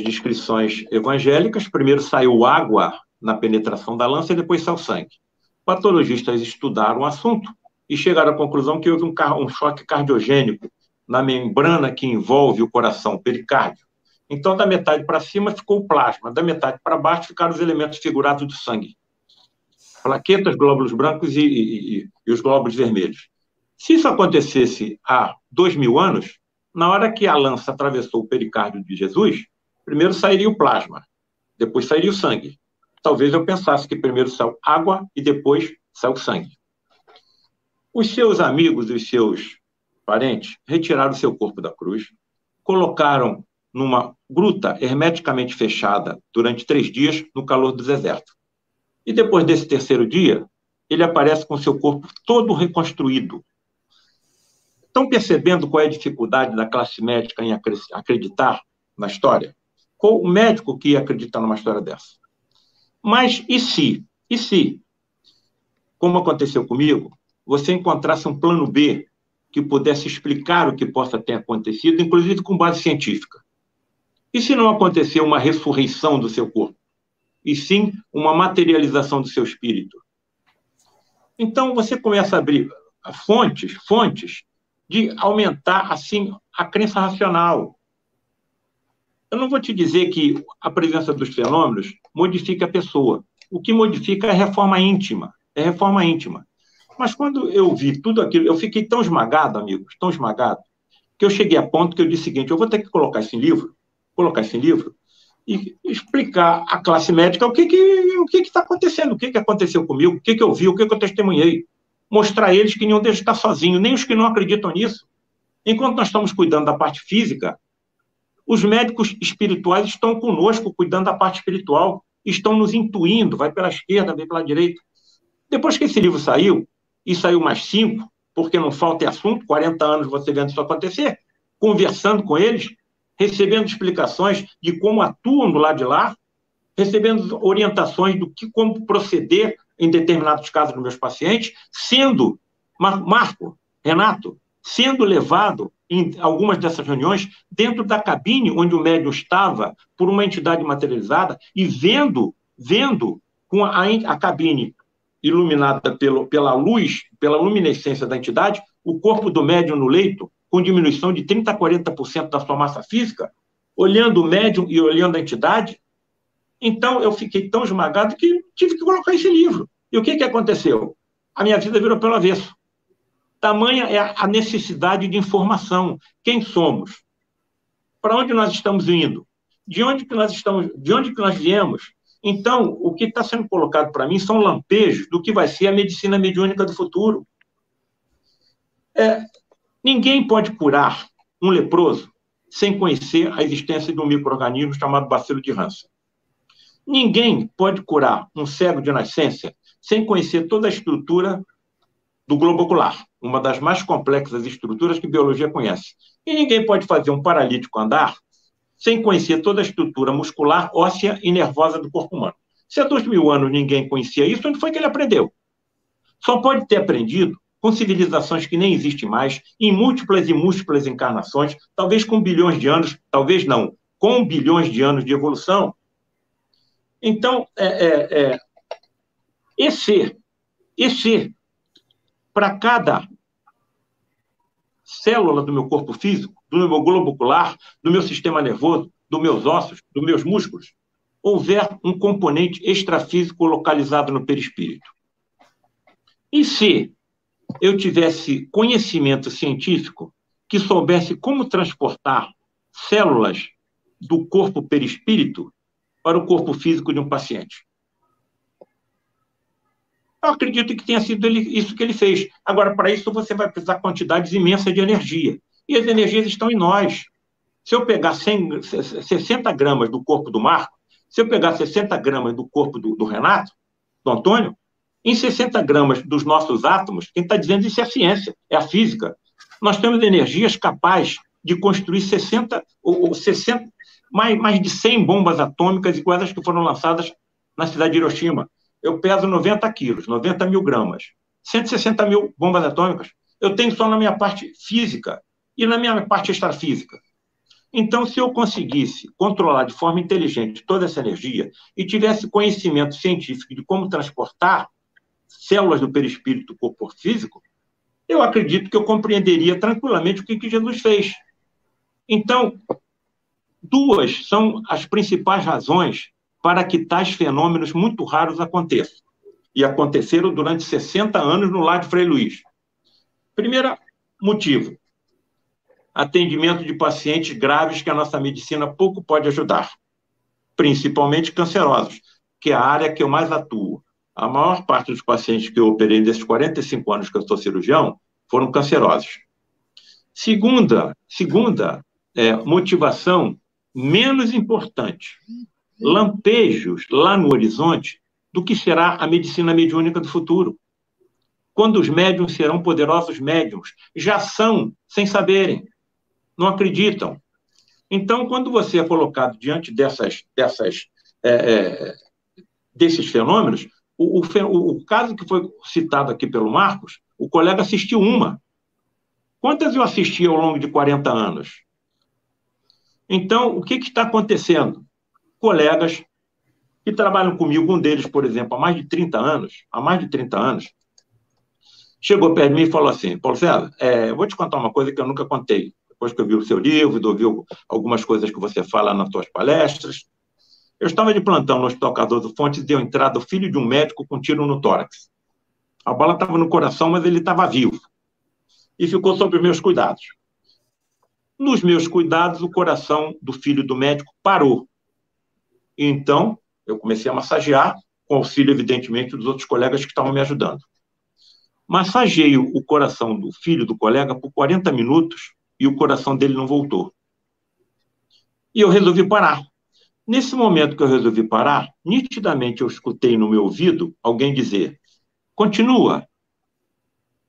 descrições evangélicas, primeiro saiu água na penetração da lança e depois saiu sangue. Patologistas estudaram o assunto e chegaram à conclusão que houve um choque cardiogênico na membrana que envolve o coração, o pericárdio. Então, da metade para cima ficou o plasma, da metade para baixo ficaram os elementos figurados do sangue. Plaquetas, glóbulos brancos e os glóbulos vermelhos. Se isso acontecesse há 2000 anos, na hora que a lança atravessou o pericárdio de Jesus, primeiro sairia o plasma, depois sairia o sangue. Talvez eu pensasse que primeiro saiu água e depois saiu sangue. Os seus amigos e os seus parentes retiraram o seu corpo da cruz, colocaram numa gruta hermeticamente fechada durante 3 dias no calor do deserto. E depois desse 3º dia, ele aparece com seu corpo todo reconstruído. Estão percebendo qual é a dificuldade da classe médica em acreditar na história? Qual o médico que ia acreditar numa história dessa? Mas e se, como aconteceu comigo, você encontrasse um plano B que pudesse explicar o que possa ter acontecido, inclusive com base científica? E se não acontecer uma ressurreição do seu corpo? E sim uma materialização do seu espírito? Então, você começa a abrir fontes de aumentar, assim, a crença racional. Eu não vou te dizer que a presença dos fenômenos modifica a pessoa. O que modifica é a reforma íntima. É reforma íntima. Mas quando eu vi tudo aquilo, eu fiquei tão esmagado, amigos, tão esmagado, que eu cheguei a ponto que eu disse o seguinte: eu vou ter que colocar esse livro e explicar à classe médica o que está acontecendo, o que aconteceu comigo, o que eu vi, o que eu testemunhei. Mostrar a eles que nenhum deles está sozinho, nem os que não acreditam nisso. Enquanto nós estamos cuidando da parte física, os médicos espirituais estão conosco, cuidando da parte espiritual, estão nos intuindo, vai pela esquerda, vai pela direita. Depois que esse livro saiu, e saiu mais 5, porque não falta assunto, 40 anos você vendo isso acontecer, conversando com eles, recebendo explicações de como atuam do lado de lá, recebendo orientações do que, como proceder em determinados casos dos meus pacientes, sendo, Marco, Renato, sendo levado em algumas dessas reuniões dentro da cabine onde o médium estava por uma entidade materializada e vendo com a cabine iluminada pela luz, pela luminescência da entidade, o corpo do médium no leito, com diminuição de 30% a 40% da sua massa física, olhando o médium e olhando a entidade. Então, eu fiquei tão esmagado que tive que colocar esse livro. E o que aconteceu? A minha vida virou pelo avesso. Tamanha é a necessidade de informação. Quem somos? Para onde nós estamos indo? De onde que nós viemos? Então, o que está sendo colocado para mim são lampejos do que vai ser a medicina mediúnica do futuro. Ninguém pode curar um leproso sem conhecer a existência de um micro-organismo chamado bacilo de Hansen. Ninguém pode curar um cego de nascença sem conhecer toda a estrutura do globo ocular, uma das mais complexas estruturas que a biologia conhece. E ninguém pode fazer um paralítico andar sem conhecer toda a estrutura muscular, óssea e nervosa do corpo humano. Se há 2000 anos ninguém conhecia isso, onde foi que ele aprendeu? Só pode ter aprendido com civilizações que nem existem mais, em múltiplas e múltiplas encarnações, talvez com bilhões de anos, talvez não, com bilhões de anos de evolução. Então, para cada célula do meu corpo físico, do meu globo ocular, do meu sistema nervoso, dos meus ossos, dos meus músculos, houver um componente extrafísico localizado no perispírito. E se eu tivesse conhecimento científico que soubesse como transportar células do corpo perispírito para o corpo físico de um paciente? Eu acredito que tenha sido isso que ele fez. Agora, para isso, você vai precisar quantidades imensas de energia. E as energias estão em nós. Se eu pegar 60 gramas do corpo do Marco, se eu pegar 60 gramas do corpo do Renato, do Antônio, em 60 gramas dos nossos átomos, quem está dizendo isso é a ciência, é a física. Nós temos energias capazes de construir 60, mais de 100 bombas atômicas iguais às que foram lançadas na cidade de Hiroshima. Eu peso 90 quilos, 90 mil gramas. 160 mil bombas atômicas. Eu tenho só na minha parte física e na minha parte extrafísica. Então, se eu conseguisse controlar de forma inteligente toda essa energia e tivesse conhecimento científico de como transportar células do perispírito do corpo físico, eu acredito que eu compreenderia tranquilamente o que Jesus fez. Então, duas são as principais razões para que tais fenômenos muito raros aconteçam. E aconteceram durante 60 anos no lar de Frei Luís. Primeiro motivo, atendimento de pacientes graves que a nossa medicina pouco pode ajudar, principalmente cancerosos, que é a área que eu mais atuo. A maior parte dos pacientes que eu operei nesses 45 anos que eu sou cirurgião foram cancerosos. Segunda motivação menos importante, lampejos lá no horizonte do que será a medicina mediúnica do futuro. Quando os médiuns serão poderosos médiuns, já são, sem saberem, não acreditam. Então, quando você é colocado diante desses fenômenos, o caso que foi citado aqui pelo Marcos, o colega assistiu uma. Quantas eu assisti ao longo de 40 anos? Então, o que está acontecendo? Colegas que trabalham comigo, um deles, por exemplo, há mais de 30 anos, chegou perto de mim e falou assim: Paulo César, eu vou te contar uma coisa que eu nunca contei. Depois que eu vi o seu livro, ouvi algumas coisas que você fala nas suas palestras. Eu estava de plantão no Hospital Cardoso Fontes e deu entrada o filho de um médico com tiro no tórax. A bala estava no coração, mas ele estava vivo. E ficou sob os meus cuidados. Nos meus cuidados, o coração do filho do médico parou. Então, eu comecei a massagear, com auxílio, evidentemente, dos outros colegas que estavam me ajudando. Massageio o coração do filho do colega por 40 minutos e o coração dele não voltou. E eu resolvi parar. Nesse momento que eu resolvi parar, nitidamente eu escutei no meu ouvido alguém dizer: continua.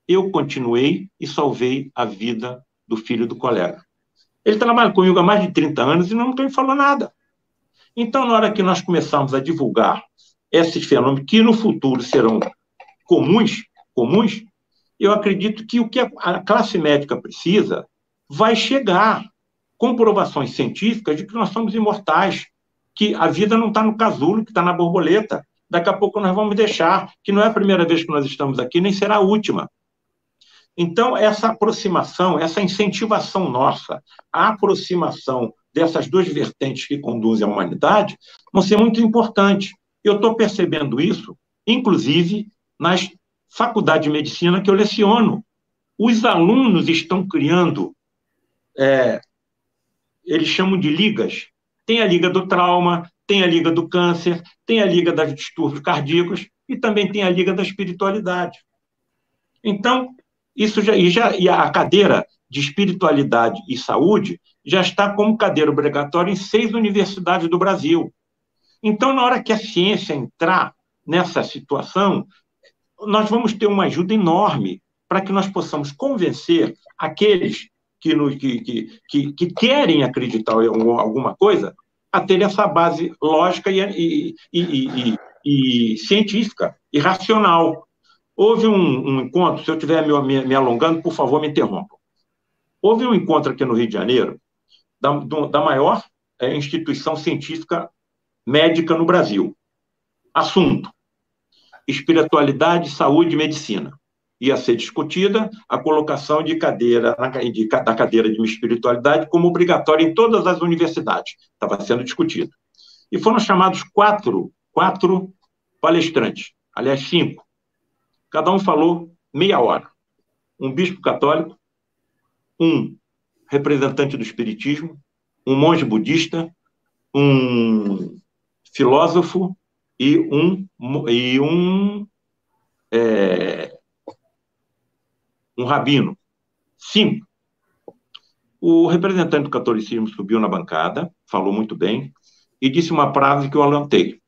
eu continuei e salvei a vida do filho do colega. Ele trabalha comigo há mais de 30 anos e não me falou nada. Então, na hora que nós começarmos a divulgar esses fenômenos, que no futuro serão comuns, eu acredito que o que a classe médica precisa vai chegar. Comprovações científicas de que nós somos imortais, que a vida não está no casulo, que está na borboleta. Daqui a pouco nós vamos deixar, que não é a primeira vez que nós estamos aqui, nem será a última. Então, essa aproximação, essa incentivação nossa, a aproximação dessas duas vertentes que conduzem a humanidade, vão ser muito importantes. Eu estou percebendo isso, inclusive, nas faculdades de medicina que eu leciono. Os alunos estão criando, eles chamam de ligas. Tem a Liga do Trauma, tem a Liga do Câncer, tem a Liga dos Distúrbios Cardíacos e também tem a Liga da Espiritualidade. Então, isso e a cadeira de Espiritualidade e Saúde já está como cadeira obrigatória em 6 universidades do Brasil. Então, na hora que a ciência entrar nessa situação, nós vamos ter uma ajuda enorme para que nós possamos convencer aqueles que querem acreditar em alguma coisa a ter essa base lógica e científica e racional. Houve um encontro, se eu estiver me alongando, por favor, me interrompam. Houve um encontro aqui no Rio de Janeiro da maior instituição científica médica no Brasil. Assunto: espiritualidade, saúde e medicina. Ia ser discutida a colocação da cadeira de espiritualidade como obrigatória em todas as universidades. Estava sendo discutido. E foram chamados quatro palestrantes, aliás, 5. Cada um falou meia hora. Um bispo católico, um representante do espiritismo, um monge budista, um filósofo e um rabino. 5. O representante do catolicismo subiu na bancada, falou muito bem, e disse uma frase que eu anotei.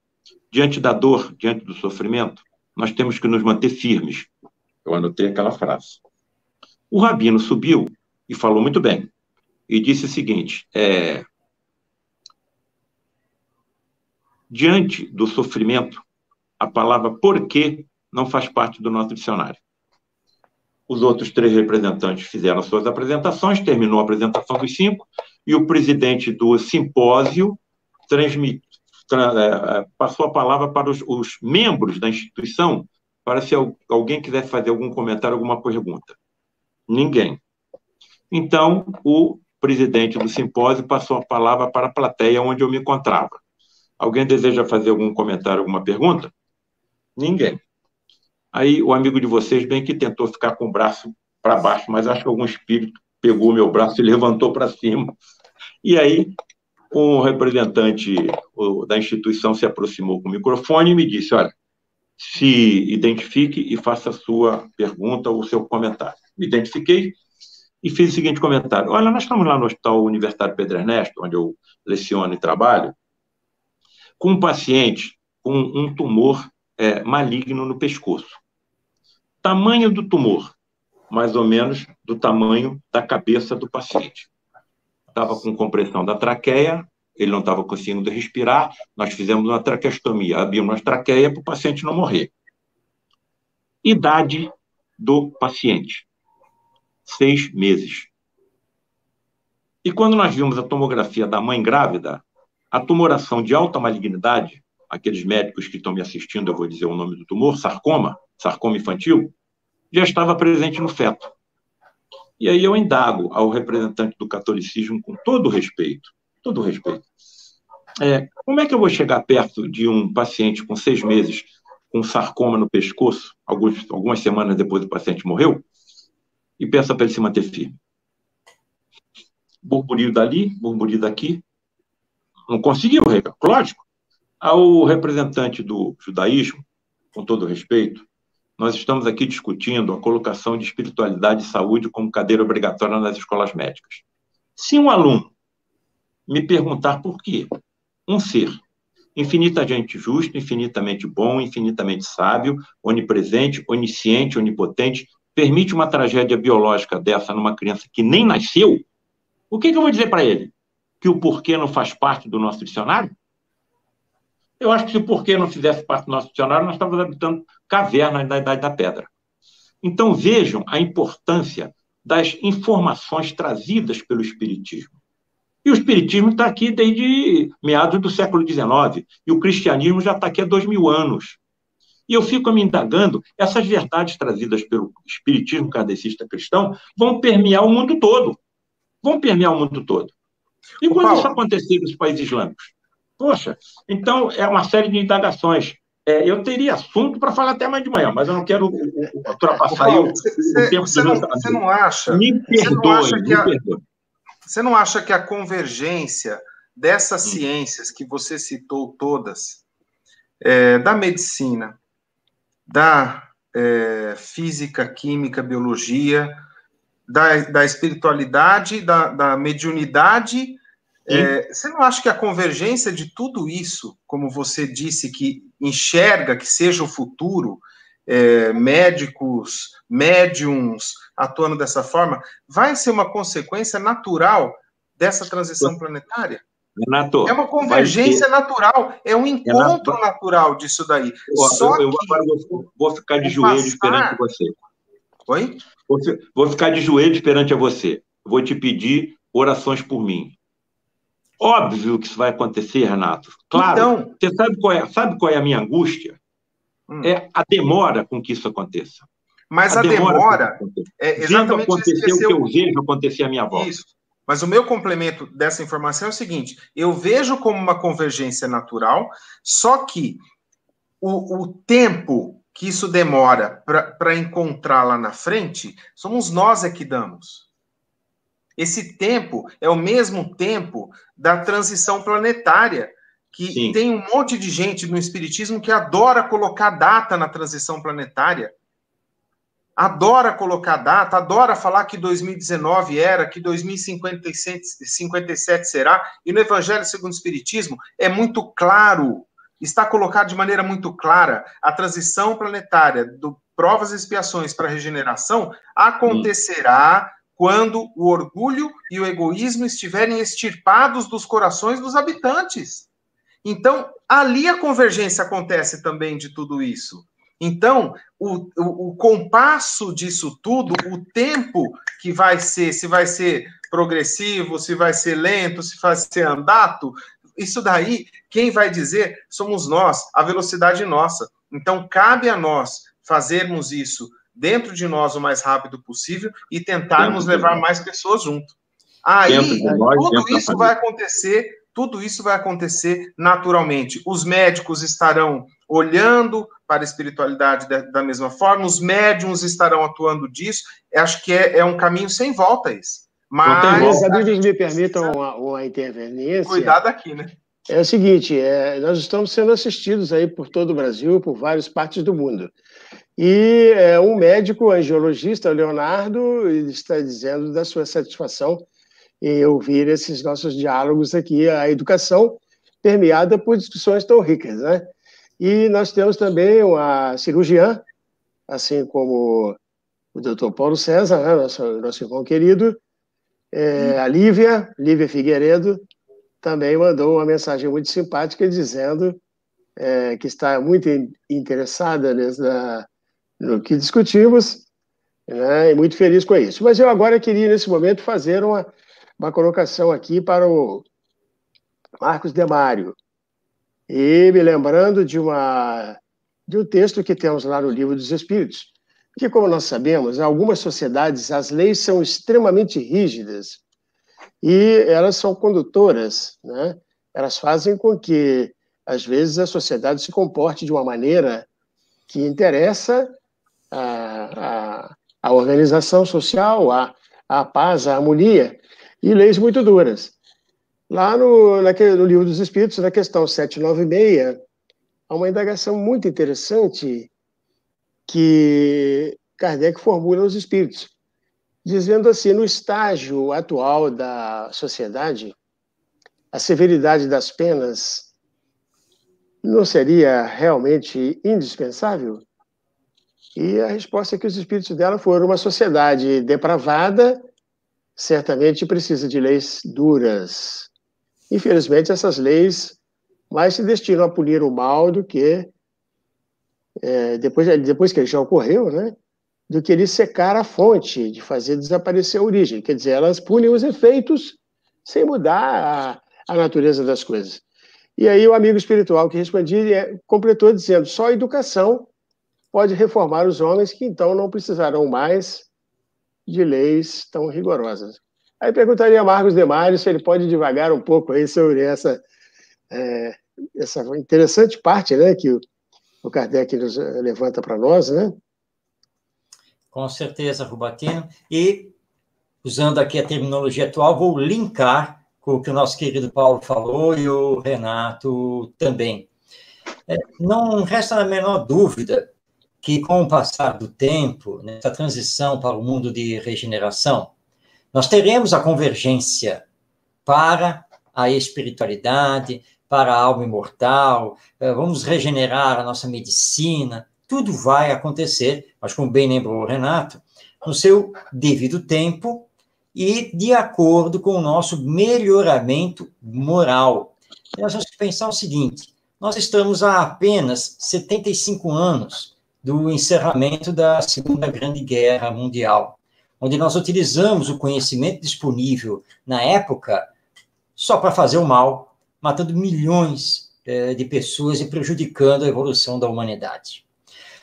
Diante da dor, diante do sofrimento, nós temos que nos manter firmes. Eu anotei aquela frase. O rabino subiu e falou muito bem, e disse o seguinte, diante do sofrimento, a palavra porquê não faz parte do nosso dicionário. Os outros 3 representantes fizeram suas apresentações, terminou a apresentação dos 5, e o presidente do simpósio passou a palavra para os membros da instituição, para se alguém quiser fazer algum comentário, alguma pergunta. Ninguém. Então, o presidente do simpósio passou a palavra para a plateia onde eu me encontrava. Alguém deseja fazer algum comentário, alguma pergunta? Ninguém. Aí o amigo de vocês bem que tentou ficar com o braço para baixo, mas acho que algum espírito pegou o meu braço e levantou para cima. E aí um representante da instituição se aproximou com o microfone e me disse, olha, se identifique e faça a sua pergunta ou o seu comentário. Me identifiquei e fiz o seguinte comentário. Olha, nós estamos lá no Hospital Universitário Pedro Ernesto, onde eu leciono e trabalho, com um paciente com um tumor maligno no pescoço. Tamanho do tumor, mais ou menos do tamanho da cabeça do paciente. Estava com compressão da traqueia, ele não estava conseguindo respirar, nós fizemos uma traqueostomia, abrimos a traqueia para o paciente não morrer. Idade do paciente, 6 meses. E quando nós vimos a tomografia da mãe grávida, a tumoração de alta malignidade, aqueles médicos que estão me assistindo, eu vou dizer o nome do tumor, sarcoma infantil, já estava presente no feto. E aí eu indago ao representante do catolicismo com todo respeito, como é que eu vou chegar perto de um paciente com 6 meses com sarcoma no pescoço, algumas semanas depois do paciente morreu, e peço para ele se manter firme? Burburinho dali, burburinho daqui, não conseguiu, lógico. Ao representante do judaísmo, com todo respeito, nós estamos aqui discutindo a colocação de espiritualidade e saúde como cadeira obrigatória nas escolas médicas. Se um aluno me perguntar por quê, um ser infinitamente justo, infinitamente bom, infinitamente sábio, onipresente, onisciente, onipotente, permite uma tragédia biológica dessa numa criança que nem nasceu, o que eu vou dizer para ele? Que o porquê não faz parte do nosso dicionário? Eu acho que se o porquê não fizesse parte do nosso dicionário, nós estávamos habitando cavernas da Idade da Pedra. Então, vejam a importância das informações trazidas pelo Espiritismo. E o Espiritismo está aqui desde meados do século XIX, e o cristianismo já está aqui há 2000 anos. E eu fico me indagando, essas verdades trazidas pelo Espiritismo kardecista cristão vão permear o mundo todo. Vão permear o mundo todo. E quando isso acontecer nos países islâmicos? Poxa, então é uma série de indagações. Eu teria assunto para falar até mais de manhã, mas eu não quero ultrapassar o tempo do meu trabalho. Você não acha? Me perdoe. Você não acha que a convergência dessas ciências que você citou todas, da medicina, da física, química, biologia, da espiritualidade, da mediunidade, você não acha que a convergência de tudo isso, como você disse, que enxerga que seja o futuro, médicos, médiums atuando dessa forma, vai ser uma consequência natural dessa transição planetária? Renato, é uma convergência natural, é um encontro natural disso daí. Agora vou ficar de joelhos perante você. Oi? Vou ficar de joelhos perante você. Vou te pedir orações por mim. Óbvio que isso vai acontecer, Renato. Claro. Então, você sabe qual é a minha angústia? É a demora com que isso aconteça. Mas a demora é exatamente acontecer o que eu vejo acontecer à minha volta. Isso. Mas o meu complemento dessa informação é o seguinte: eu vejo como uma convergência natural, só que o tempo que isso demora para encontrar lá na frente, somos nós que damos. Esse tempo é o mesmo tempo da transição planetária, que Sim. tem um monte de gente no Espiritismo que adora colocar data na transição planetária. Adora colocar data, adora falar que 2019 era, que 2057 será, e no Evangelho segundo o Espiritismo é muito claro, está colocado de maneira muito clara, a transição planetária do provas e expiações para a regeneração acontecerá quando o orgulho e o egoísmo estiverem extirpados dos corações dos habitantes. Então, ali a convergência acontece também de tudo isso. Então, o compasso disso tudo, o tempo que vai ser, se vai ser progressivo, se vai ser lento, se vai ser andato, isso daí, quem vai dizer somos nós, a velocidade nossa. Então, cabe a nós fazermos isso dentro de nós o mais rápido possível e tentarmos levar mais pessoas junto. Aí, tudo isso vai acontecer naturalmente. Os médicos estarão olhando para a espiritualidade da mesma forma, os médiums estarão atuando disso. Acho que é um caminho sem volta esse. Mas, amigos, me permitam uma intervenência. Cuidado aqui, né? É o seguinte, nós estamos sendo assistidos aí por todo o Brasil, por várias partes do mundo. E um médico angiologista, o Leonardo, ele está dizendo da sua satisfação em ouvir esses nossos diálogos aqui, a educação permeada por discussões tão ricas, né? E nós temos também uma cirurgiã, assim como o doutor Paulo César, né? nosso irmão querido, a Lívia Figueiredo, também mandou uma mensagem muito simpática dizendo que está muito interessada no que discutimos, né? E muito feliz com isso. Mas eu agora queria, nesse momento, fazer uma colocação aqui para o Marcos Demário. E me lembrando de um texto que temos lá no Livro dos Espíritos, que, como nós sabemos, em algumas sociedades as leis são extremamente rígidas e elas são condutoras, né? Elas fazem com que, às vezes, a sociedade se comporte de uma maneira que interessa a organização social, a paz, a harmonia, e leis muito duras. Lá no Livro dos Espíritos, na questão 796, há uma indagação muito interessante que Kardec formula aos espíritos, dizendo assim: no estágio atual da sociedade, a severidade das penas não seria realmente indispensável? E a resposta é que os espíritos dela foram uma sociedade depravada, certamente precisa de leis duras. Infelizmente, essas leis mais se destinam a punir o mal do que, depois que ele já ocorreu, né, do que ele secar a fonte, de fazer desaparecer a origem. Quer dizer, elas punem os efeitos sem mudar a natureza das coisas. E aí o amigo espiritual que respondia completou dizendo: só a educação pode reformar os homens, que então não precisarão mais de leis tão rigorosas. Aí perguntaria a Marcos Demário se ele pode divagar um pouco aí sobre essa interessante parte, né, que o Kardec nos levanta para nós, né? Com certeza, Rubatino. E, usando aqui a terminologia atual, vou linkar com o que o nosso querido Paulo falou e o Renato também. Não resta a menor dúvida que, com o passar do tempo, nessa transição para o mundo de regeneração, nós teremos a convergência para a espiritualidade, para a alma imortal, vamos regenerar a nossa medicina, tudo vai acontecer, mas como bem lembrou o Renato, no seu devido tempo e de acordo com o nosso melhoramento moral. E nós temos que pensar o seguinte: nós estamos há apenas 75 anos do encerramento da Segunda Grande Guerra Mundial, onde nós utilizamos o conhecimento disponível na época só para fazer o mal, matando milhões de pessoas e prejudicando a evolução da humanidade.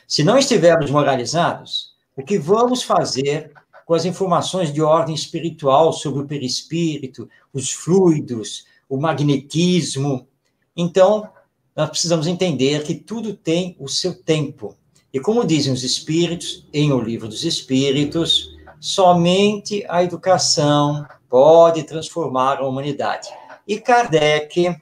Se não estivermos moralizados, o que vamos fazer com as informações de ordem espiritual sobre o perispírito, os fluidos, o magnetismo? Então, nós precisamos entender que tudo tem o seu tempo. E como dizem os espíritos, em O Livro dos Espíritos, somente a educação pode transformar a humanidade. E Kardec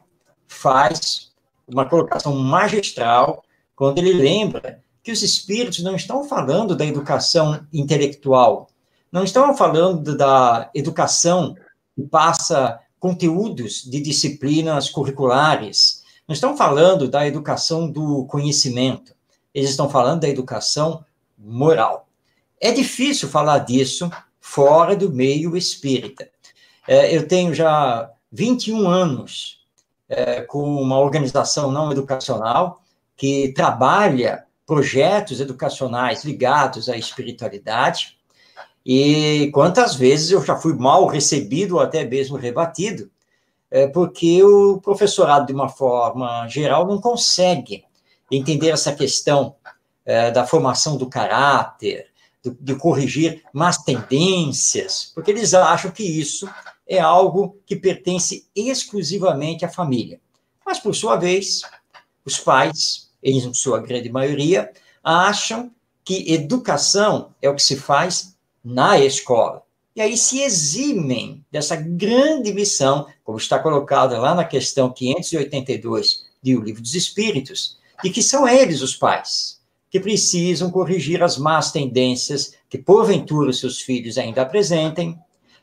faz uma colocação magistral quando ele lembra que os espíritos não estão falando da educação intelectual, não estão falando da educação que passa conteúdos de disciplinas curriculares, não estão falando da educação do conhecimento, eles estão falando da educação moral. É difícil falar disso fora do meio espírita. Eu tenho já 21 anos com uma organização não educacional que trabalha projetos educacionais ligados à espiritualidade, e quantas vezes eu já fui mal recebido ou até mesmo rebatido, porque o professorado, de uma forma geral, não consegue entender essa questão da formação do caráter, de corrigir más tendências, porque eles acham que isso é algo que pertence exclusivamente à família. Mas, por sua vez, os pais, em sua grande maioria, acham que educação é o que se faz na escola. E aí se eximem dessa grande missão, como está colocado lá na questão 582 de O Livro dos Espíritos, de que são eles os pais que precisam corrigir as más tendências que, porventura, seus filhos ainda apresentem.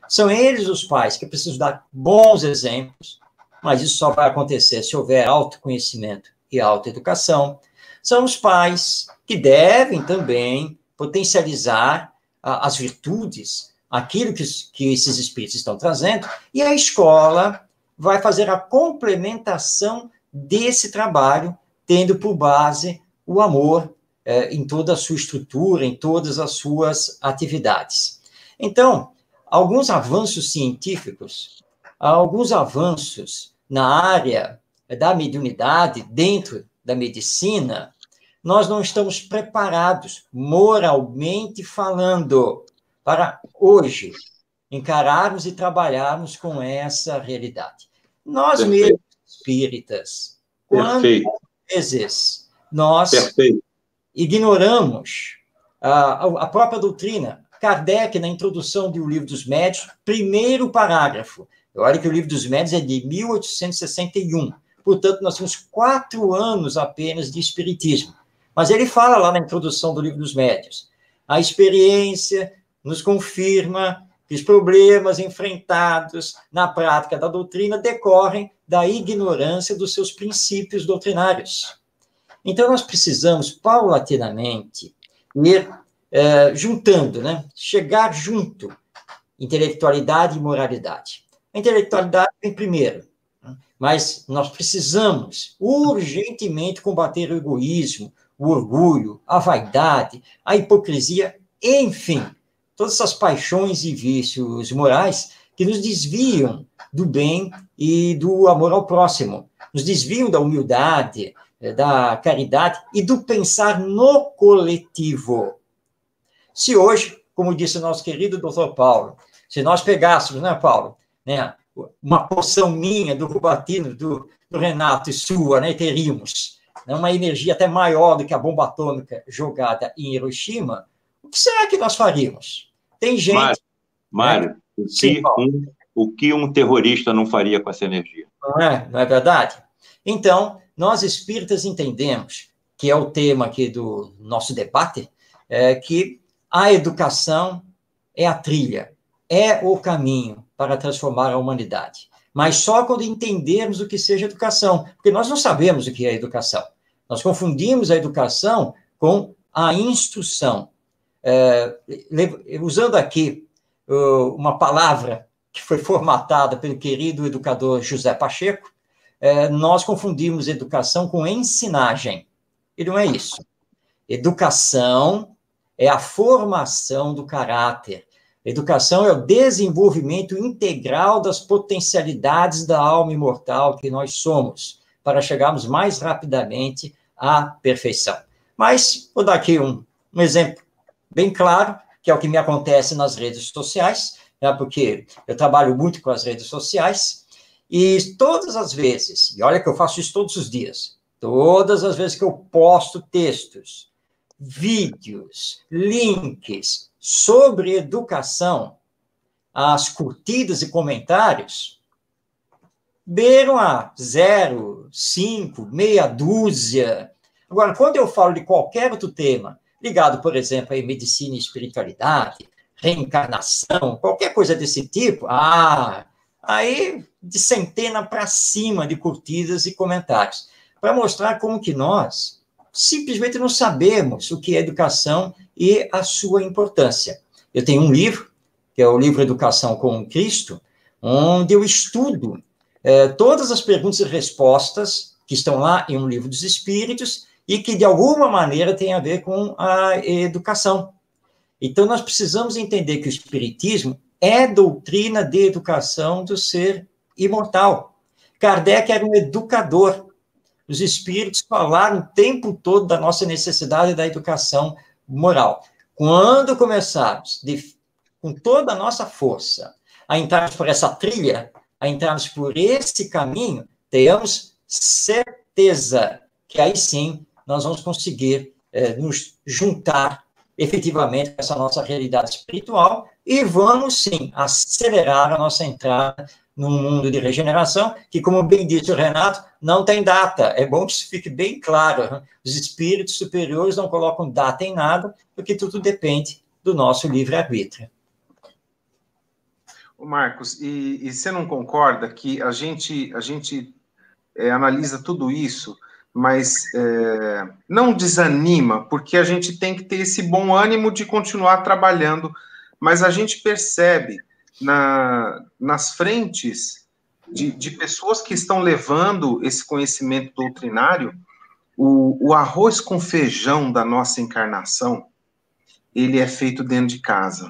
São eles os pais que precisam dar bons exemplos, mas isso só vai acontecer se houver autoconhecimento e autoeducação. São os pais que devem também potencializar as virtudes, aquilo que esses espíritos estão trazendo, e a escola vai fazer a complementação desse trabalho, tendo por base o amor em toda a sua estrutura, em todas as suas atividades. Então, alguns avanços científicos, alguns avanços na área da mediunidade, dentro da medicina, nós não estamos preparados, moralmente falando, para hoje encararmos e trabalharmos com essa realidade. Nós mesmos, espíritas, quantas vezes nós ignoramos a própria doutrina? Kardec, na introdução do Livro dos Médiuns, primeiro parágrafo. Olha que o Livro dos Médiuns é de 1861. Portanto, nós temos 4 anos apenas de espiritismo. Mas ele fala lá na introdução do Livro dos Médiuns: a experiência nos confirma que os problemas enfrentados na prática da doutrina decorrem da ignorância dos seus princípios doutrinários. Então, nós precisamos, paulatinamente, ir juntando, né? Chegar junto, intelectualidade e moralidade. A intelectualidade vem primeiro, né? Mas nós precisamos urgentemente combater o egoísmo, o orgulho, a vaidade, a hipocrisia, enfim, todas essas paixões e vícios morais que nos desviam do bem e do amor ao próximo, nos desviam da humildade, da caridade e do pensar no coletivo. Se hoje, como disse o nosso querido doutor Paulo, se nós pegássemos, né, Paulo, né, uma porção minha do Rubatino, do Renato e sua, né, teríamos, né, uma energia até maior do que a bomba atômica jogada em Hiroshima, o que será que nós faríamos? Tem gente... Mário, né? Sim, o que um terrorista não faria com essa energia? Não é verdade? Então, nós espíritas entendemos, que é o tema aqui do nosso debate, que a educação é a trilha, é o caminho para transformar a humanidade. Mas só quando entendermos o que seja educação, porque nós não sabemos o que é educação. Nós confundimos a educação com a instrução. Usando aqui uma palavra que foi formatada pelo querido educador José Pacheco, nós confundimos educação com ensinagem. E não é isso. Educação é a formação do caráter. Educação é o desenvolvimento integral das potencialidades da alma imortal que nós somos, para chegarmos mais rapidamente à perfeição. Mas vou dar aqui um exemplo bem claro, que é o que me acontece nas redes sociais, né, porque eu trabalho muito com as redes sociais, e todas as vezes, e olha que eu faço isso todos os dias, todas as vezes que eu posto textos, vídeos, links sobre educação, as curtidas e comentários beiram a 0, 5, meia dúzia. Agora, quando eu falo de qualquer outro tema, ligado, por exemplo, a medicina e espiritualidade, reencarnação, qualquer coisa desse tipo, aí de centena para cima de curtidas e comentários, para mostrar como que nós simplesmente não sabemos o que é educação e a sua importância. Eu tenho um livro, que é o livro Educação com Cristo, onde eu estudo todas as perguntas e respostas que estão lá em um livro dos Espíritos e que, de alguma maneira, tem a ver com a educação. Então, nós precisamos entender que o Espiritismo é doutrina de educação do ser imortal. Kardec era um educador. Os Espíritos falaram o tempo todo da nossa necessidade da educação moral. Quando começarmos, com toda a nossa força, a entrarmos por essa trilha, a entrarmos por esse caminho, tenhamos certeza que aí sim nós vamos conseguir nos juntar efetivamente com essa nossa realidade espiritual e vamos, sim, acelerar a nossa entrada num mundo de regeneração, que, como bem disse o Renato, não tem data. É bom que isso fique bem claro. Os espíritos superiores não colocam data em nada, porque tudo depende do nosso livre-arbítrio. Marcos, e você não concorda que a gente analisa tudo isso, mas não desanima, porque a gente tem que ter esse bom ânimo de continuar trabalhando, mas a gente percebe nas frentes de pessoas que estão levando esse conhecimento doutrinário, o arroz com feijão da nossa encarnação, ele é feito dentro de casa.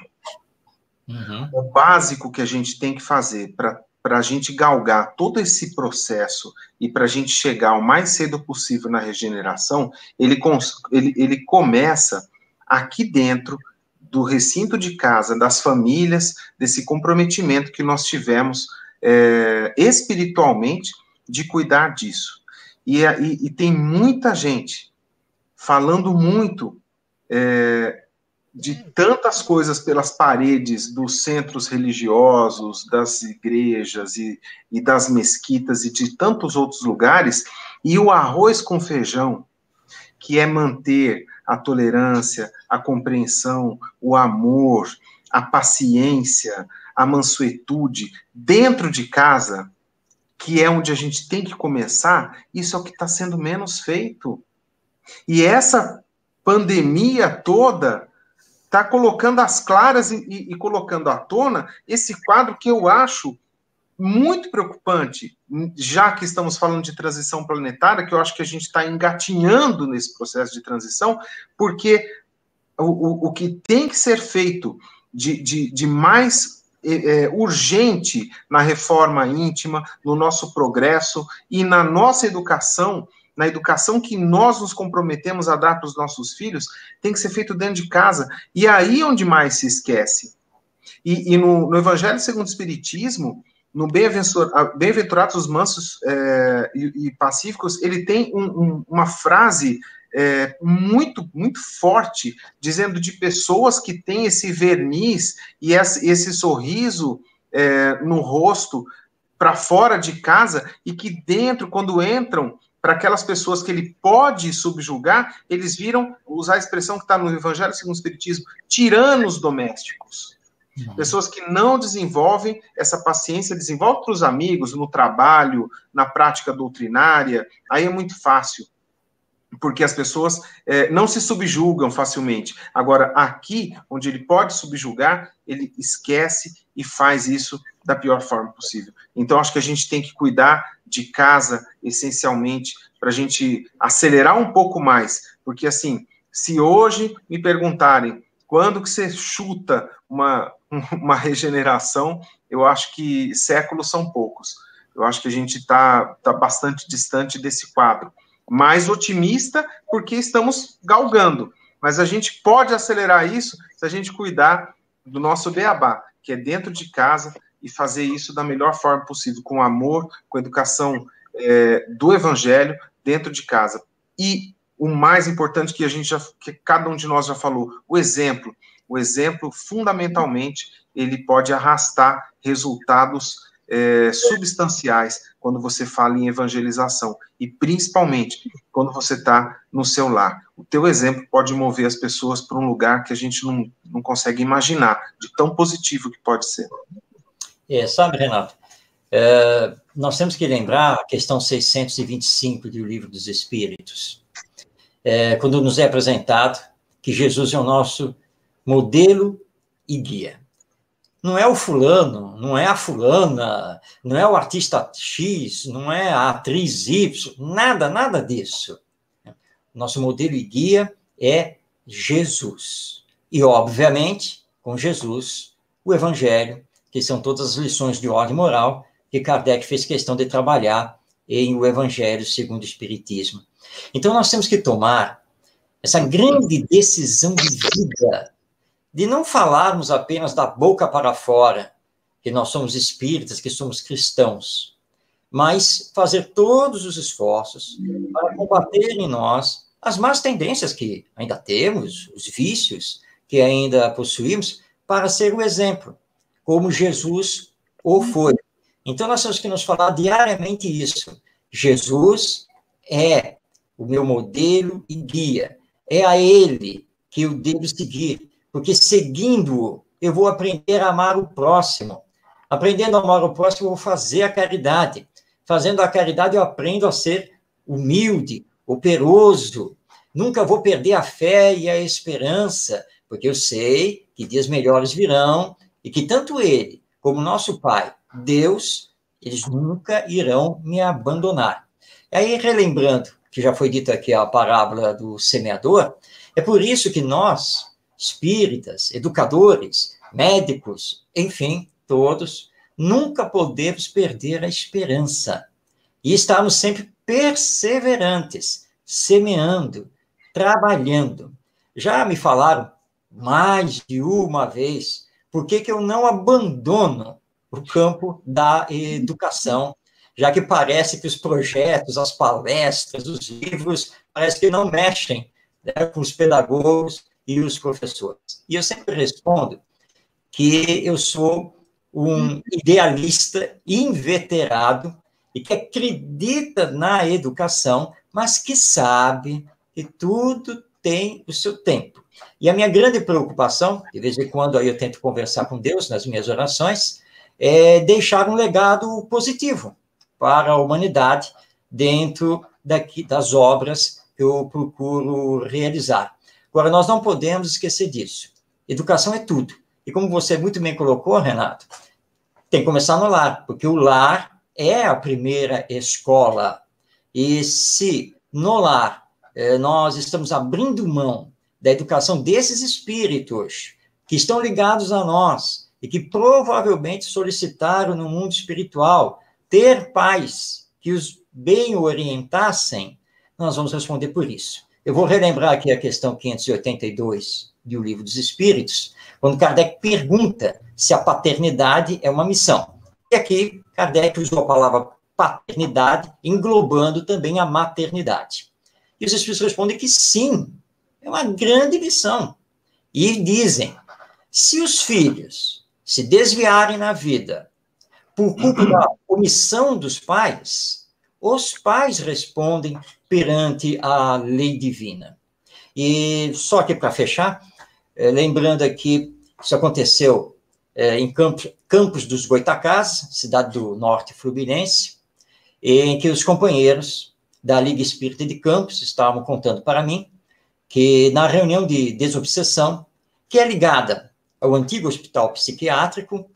Uhum. O básico que a gente tem que fazer para a gente galgar todo esse processo e para a gente chegar o mais cedo possível na regeneração, ele começa aqui dentro do recinto de casa, das famílias, desse comprometimento que nós tivemos espiritualmente de cuidar disso. E tem muita gente falando muito de tantas coisas pelas paredes dos centros religiosos, das igrejas e das mesquitas e de tantos outros lugares, e o arroz com feijão, que é manter a tolerância, a compreensão, o amor, a paciência, a mansuetude dentro de casa, que é onde a gente tem que começar, isso é o que está sendo menos feito. E essa pandemia toda está colocando às claras e colocando à tona esse quadro que eu acho muito preocupante, já que estamos falando de transição planetária, que eu acho que a gente está engatinhando nesse processo de transição, porque o que tem que ser feito de mais urgente na reforma íntima, no nosso progresso e na nossa educação, na educação que nós nos comprometemos a dar para os nossos filhos, tem que ser feito dentro de casa. E aí onde mais se esquece. E no Evangelho segundo o Espiritismo, no Bem-aventurados os mansos e pacíficos, ele tem uma frase muito, muito forte, dizendo de pessoas que têm esse verniz e esse sorriso no rosto para fora de casa, e que dentro, quando entram, para aquelas pessoas que ele pode subjugar, eles viram, usar a expressão que está no Evangelho segundo o Espiritismo, tiranos domésticos. Pessoas que não desenvolvem essa paciência, desenvolvem para os amigos, no trabalho, na prática doutrinária, aí é muito fácil, porque as pessoas não se subjugam facilmente. Agora, aqui, onde ele pode subjugar, ele esquece e faz isso da pior forma possível. Então, acho que a gente tem que cuidar de casa, essencialmente, para a gente acelerar um pouco mais, porque, assim, se hoje me perguntarem quando que você chuta uma regeneração, eu acho que séculos são poucos. Eu acho que a gente está bastante distante desse quadro. Mais otimista, porque estamos galgando. Mas a gente pode acelerar isso se a gente cuidar do nosso beabá, que é dentro de casa, e fazer isso da melhor forma possível, com amor, com educação do Evangelho, dentro de casa. E o mais importante que cada um de nós já falou, o exemplo. O exemplo, fundamentalmente, ele pode arrastar resultados substanciais quando você fala em evangelização, e principalmente quando você está no seu lar. O teu exemplo pode mover as pessoas para um lugar que a gente não consegue imaginar, de tão positivo que pode ser. Sabe, Renato, nós temos que lembrar a questão 625 do Livro dos Espíritos, quando nos é apresentado que Jesus é o nosso modelo e guia. Não é o fulano, não é a fulana, não é o artista X, não é a atriz Y, nada disso. Nosso modelo e guia é Jesus. E, obviamente, com Jesus, o Evangelho, que são todas as lições de ordem moral que Kardec fez questão de trabalhar em O Evangelho segundo o Espiritismo. Então, nós temos que tomar essa grande decisão de vida, de não falarmos apenas da boca para fora, que nós somos espíritas, que somos cristãos, mas fazer todos os esforços para combater em nós as más tendências que ainda temos, os vícios que ainda possuímos, para ser o exemplo, como Jesus o foi. Então, nós temos que nos falar diariamente isso. Jesus é o meu modelo e guia. É a ele que eu devo seguir, porque seguindo-o, eu vou aprender a amar o próximo. Aprendendo a amar o próximo, eu vou fazer a caridade. Fazendo a caridade, eu aprendo a ser humilde, operoso. Nunca vou perder a fé e a esperança, porque eu sei que dias melhores virão e que tanto ele como nosso Pai, Deus, eles nunca irão me abandonar. E aí, relembrando, que já foi dito aqui a parábola do semeador, é por isso que nós, espíritas, educadores, médicos, enfim, todos, nunca podemos perder a esperança. E estarmos sempre perseverantes, semeando, trabalhando. Já me falaram mais de uma vez por que eu não abandono o campo da educação, já que parece que os projetos, as palestras, os livros, parece que não mexem, né, com os pedagogos e os professores. E eu sempre respondo que eu sou um idealista inveterado e que acredita na educação, mas que sabe que tudo tem o seu tempo. E a minha grande preocupação, de vez em quando aí eu tento conversar com Deus nas minhas orações, é deixar um legado positivo para a humanidade dentro das obras que eu procuro realizar. Agora, nós não podemos esquecer disso. Educação é tudo. E como você muito bem colocou, Renato, tem que começar no lar, porque o lar é a primeira escola. E se no lar nós estamos abrindo mão da educação desses espíritos que estão ligados a nós e que provavelmente solicitaram no mundo espiritual ter pais que os bem orientassem, nós vamos responder por isso. Eu vou relembrar aqui a questão 582 do Livro dos Espíritos, quando Kardec pergunta se a paternidade é uma missão. E aqui Kardec usou a palavra paternidade, englobando também a maternidade. E os Espíritos respondem que sim, é uma grande missão. E dizem, se os filhos se desviarem na vida por culpa da omissão dos pais, os pais respondem perante a lei divina. E só que para fechar, lembrando aqui, isso aconteceu em Campos dos Goitacazes, cidade do norte fluminense, em que os companheiros da Liga Espírita de Campos estavam contando para mim que na reunião de desobsessão, que é ligada ao antigo hospital psiquiátrico,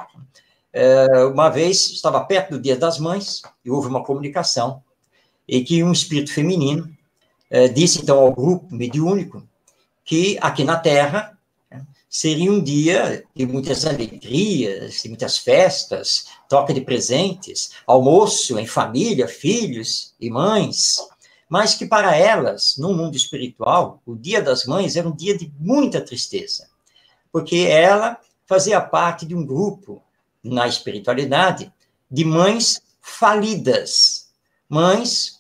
uma vez estava perto do Dia das Mães e houve uma comunicação e que um espírito feminino disse então ao grupo mediúnico que aqui na Terra seria um dia de muitas alegrias, de muitas festas, troca de presentes, almoço em família, filhos e mães, mas que para elas, no mundo espiritual, o Dia das Mães era um dia de muita tristeza, porque ela fazia parte de um grupo na espiritualidade de mães falidas, mães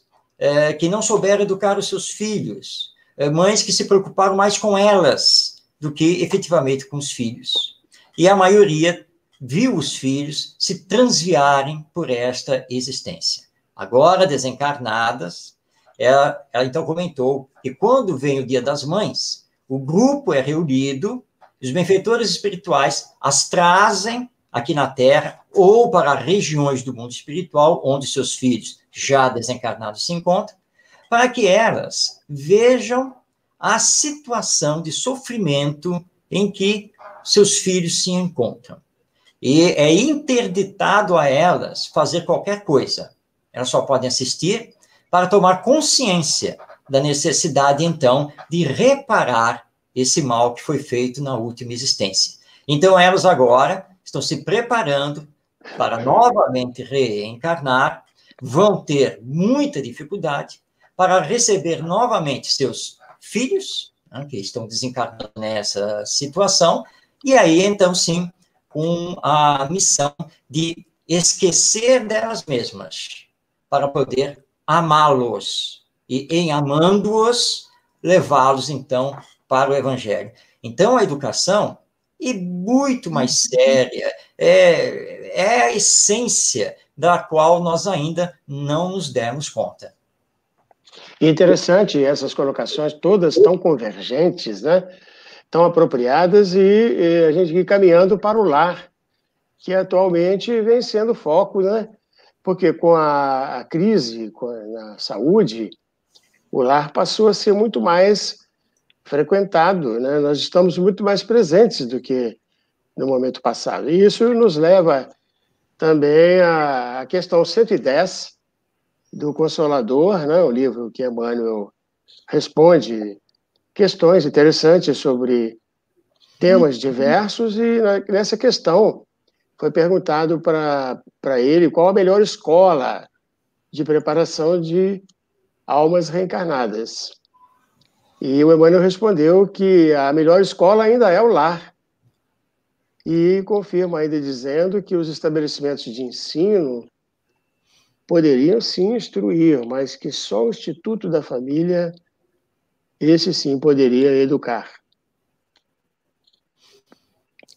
que não souberam educar os seus filhos, mães que se preocuparam mais com elas do que efetivamente com os filhos. E a maioria viu os filhos se transviarem por esta existência. Agora, desencarnadas, ela então comentou que quando vem o Dia das Mães, o grupo é reunido, os benfeitores espirituais as trazem aqui na Terra ou para regiões do mundo espiritual, onde seus filhos já desencarnados se encontram, para que elas vejam a situação de sofrimento em que seus filhos se encontram. E é interditado a elas fazer qualquer coisa. Elas só podem assistir para tomar consciência da necessidade, então, de reparar esse mal que foi feito na última existência. Então, elas agora estão se preparando para novamente reencarnar, vão ter muita dificuldade para receber novamente seus filhos, né, que estão desencarnando nessa situação, e aí, então, sim, com a missão de esquecer delas mesmas, para poder amá-los, e em amando-os, levá-los, então, para o Evangelho. Então, a educação é muito mais séria, é a essência da qual nós ainda não nos demos conta. Interessante, essas colocações todas tão convergentes, né? Tão apropriadas, e a gente ir caminhando para o lar, que atualmente vem sendo foco, né? Porque com a crise na saúde, o lar passou a ser muito mais frequentado, né? Nós estamos muito mais presentes do que no momento passado. E isso nos leva também à questão 110 do Consolador, né? O livro que Emmanuel responde questões interessantes sobre temas diversos, e nessa questão foi perguntado para ele qual a melhor escola de preparação de almas reencarnadas. E o Emmanuel respondeu que a melhor escola ainda é o lar. E confirma ainda dizendo que os estabelecimentos de ensino poderiam sim instruir, mas que só o Instituto da Família, esse sim, poderia educar.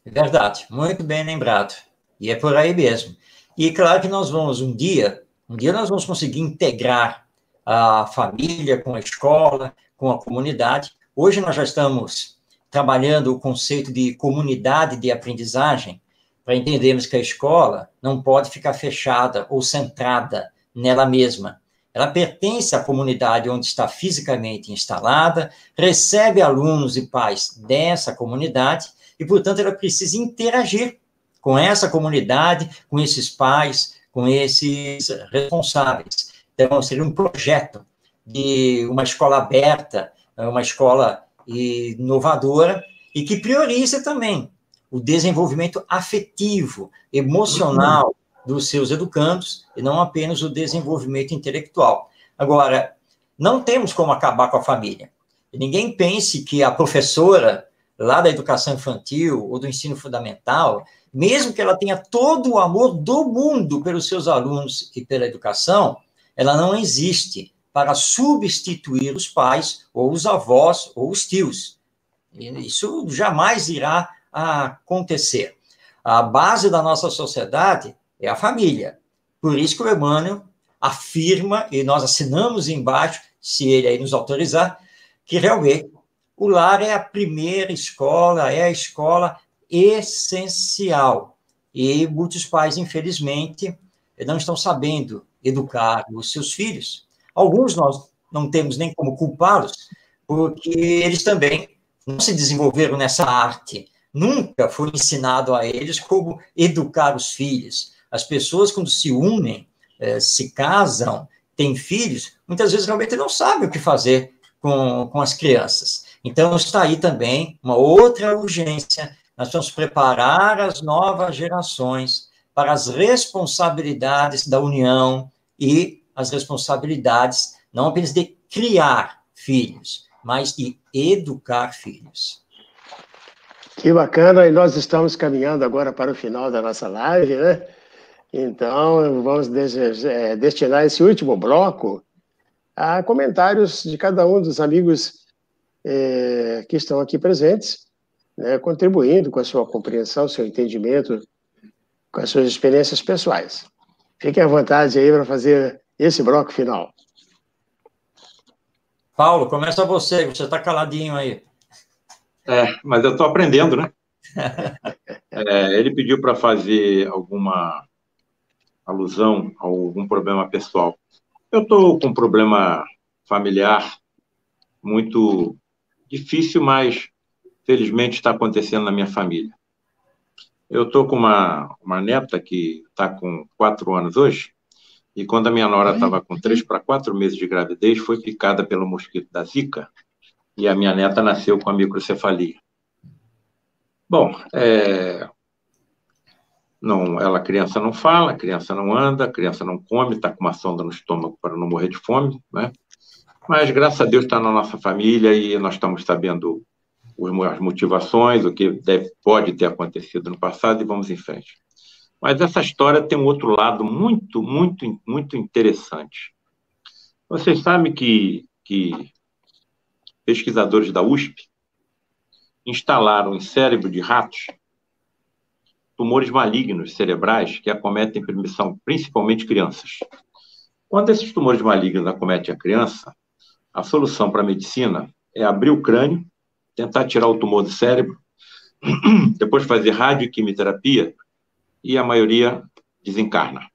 Verdade, muito bem lembrado. E é por aí mesmo. E claro que nós vamos um dia nós vamos conseguir integrar a família com a escola, com a comunidade. Hoje nós já estamos trabalhando o conceito de comunidade de aprendizagem, para entendermos que a escola não pode ficar fechada ou centrada nela mesma. Ela pertence à comunidade onde está fisicamente instalada, recebe alunos e pais dessa comunidade e, portanto, ela precisa interagir com essa comunidade, com esses pais, com esses responsáveis. Então, seria um projeto de uma escola aberta, uma escola inovadora e que prioriza também o desenvolvimento afetivo, emocional dos seus educandos e não apenas o desenvolvimento intelectual. Agora, não temos como acabar com a família. Ninguém pense que a professora lá da educação infantil ou do ensino fundamental, mesmo que ela tenha todo o amor do mundo pelos seus alunos e pela educação, ela não existe para substituir os pais ou os avós ou os tios. Isso jamais irá acontecer. A base da nossa sociedade é a família. Por isso que o Emmanuel afirma, e nós assinamos embaixo, se ele aí nos autorizar, que realmente o lar é a primeira escola, é a escola essencial. E muitos pais, infelizmente, não estão sabendo educar os seus filhos. Alguns nós não temos nem como culpá-los, porque eles também não se desenvolveram nessa arte. Nunca foi ensinado a eles como educar os filhos. As pessoas, quando se unem, se casam, têm filhos, muitas vezes realmente não sabem o que fazer com as crianças. Então, está aí também uma outra urgência. Nós vamos preparar as novas gerações para as responsabilidades da união e as responsabilidades não apenas de criar filhos, mas de educar filhos. Que bacana, e nós estamos caminhando agora para o final da nossa live, né? Então, vamos destinar esse último bloco a comentários de cada um dos amigos que estão aqui presentes, né, contribuindo com a sua compreensão, seu entendimento, com as suas experiências pessoais. Fiquem à vontade aí para fazer esse bloco final. Paulo, começa você está caladinho aí. Mas eu estou aprendendo, né? Ele pediu para fazer alguma alusão a algum problema pessoal. Eu estou com um problema familiar muito difícil, mas felizmente está acontecendo na minha família. Eu estou com uma neta que está com 4 anos hoje, e quando a minha nora estava com 3 para 4 meses de gravidez, foi picada pelo mosquito da Zika, e a minha neta nasceu com a microcefalia. Bom, a criança não fala, a criança não anda, a criança não come, está com uma sonda no estômago para não morrer de fome, né? Mas, graças a Deus, está na nossa família e nós estamos sabendo as motivações, o que pode ter acontecido no passado e vamos em frente. Mas essa história tem um outro lado muito, muito, muito interessante. Vocês sabem que pesquisadores da USP instalaram em cérebro de ratos tumores malignos cerebrais que acometem principalmente crianças. Quando esses tumores malignos acometem a criança, a solução para a medicina é abrir o crânio, tentar tirar o tumor do cérebro, depois fazer radioquimioterapia e a maioria desencarna.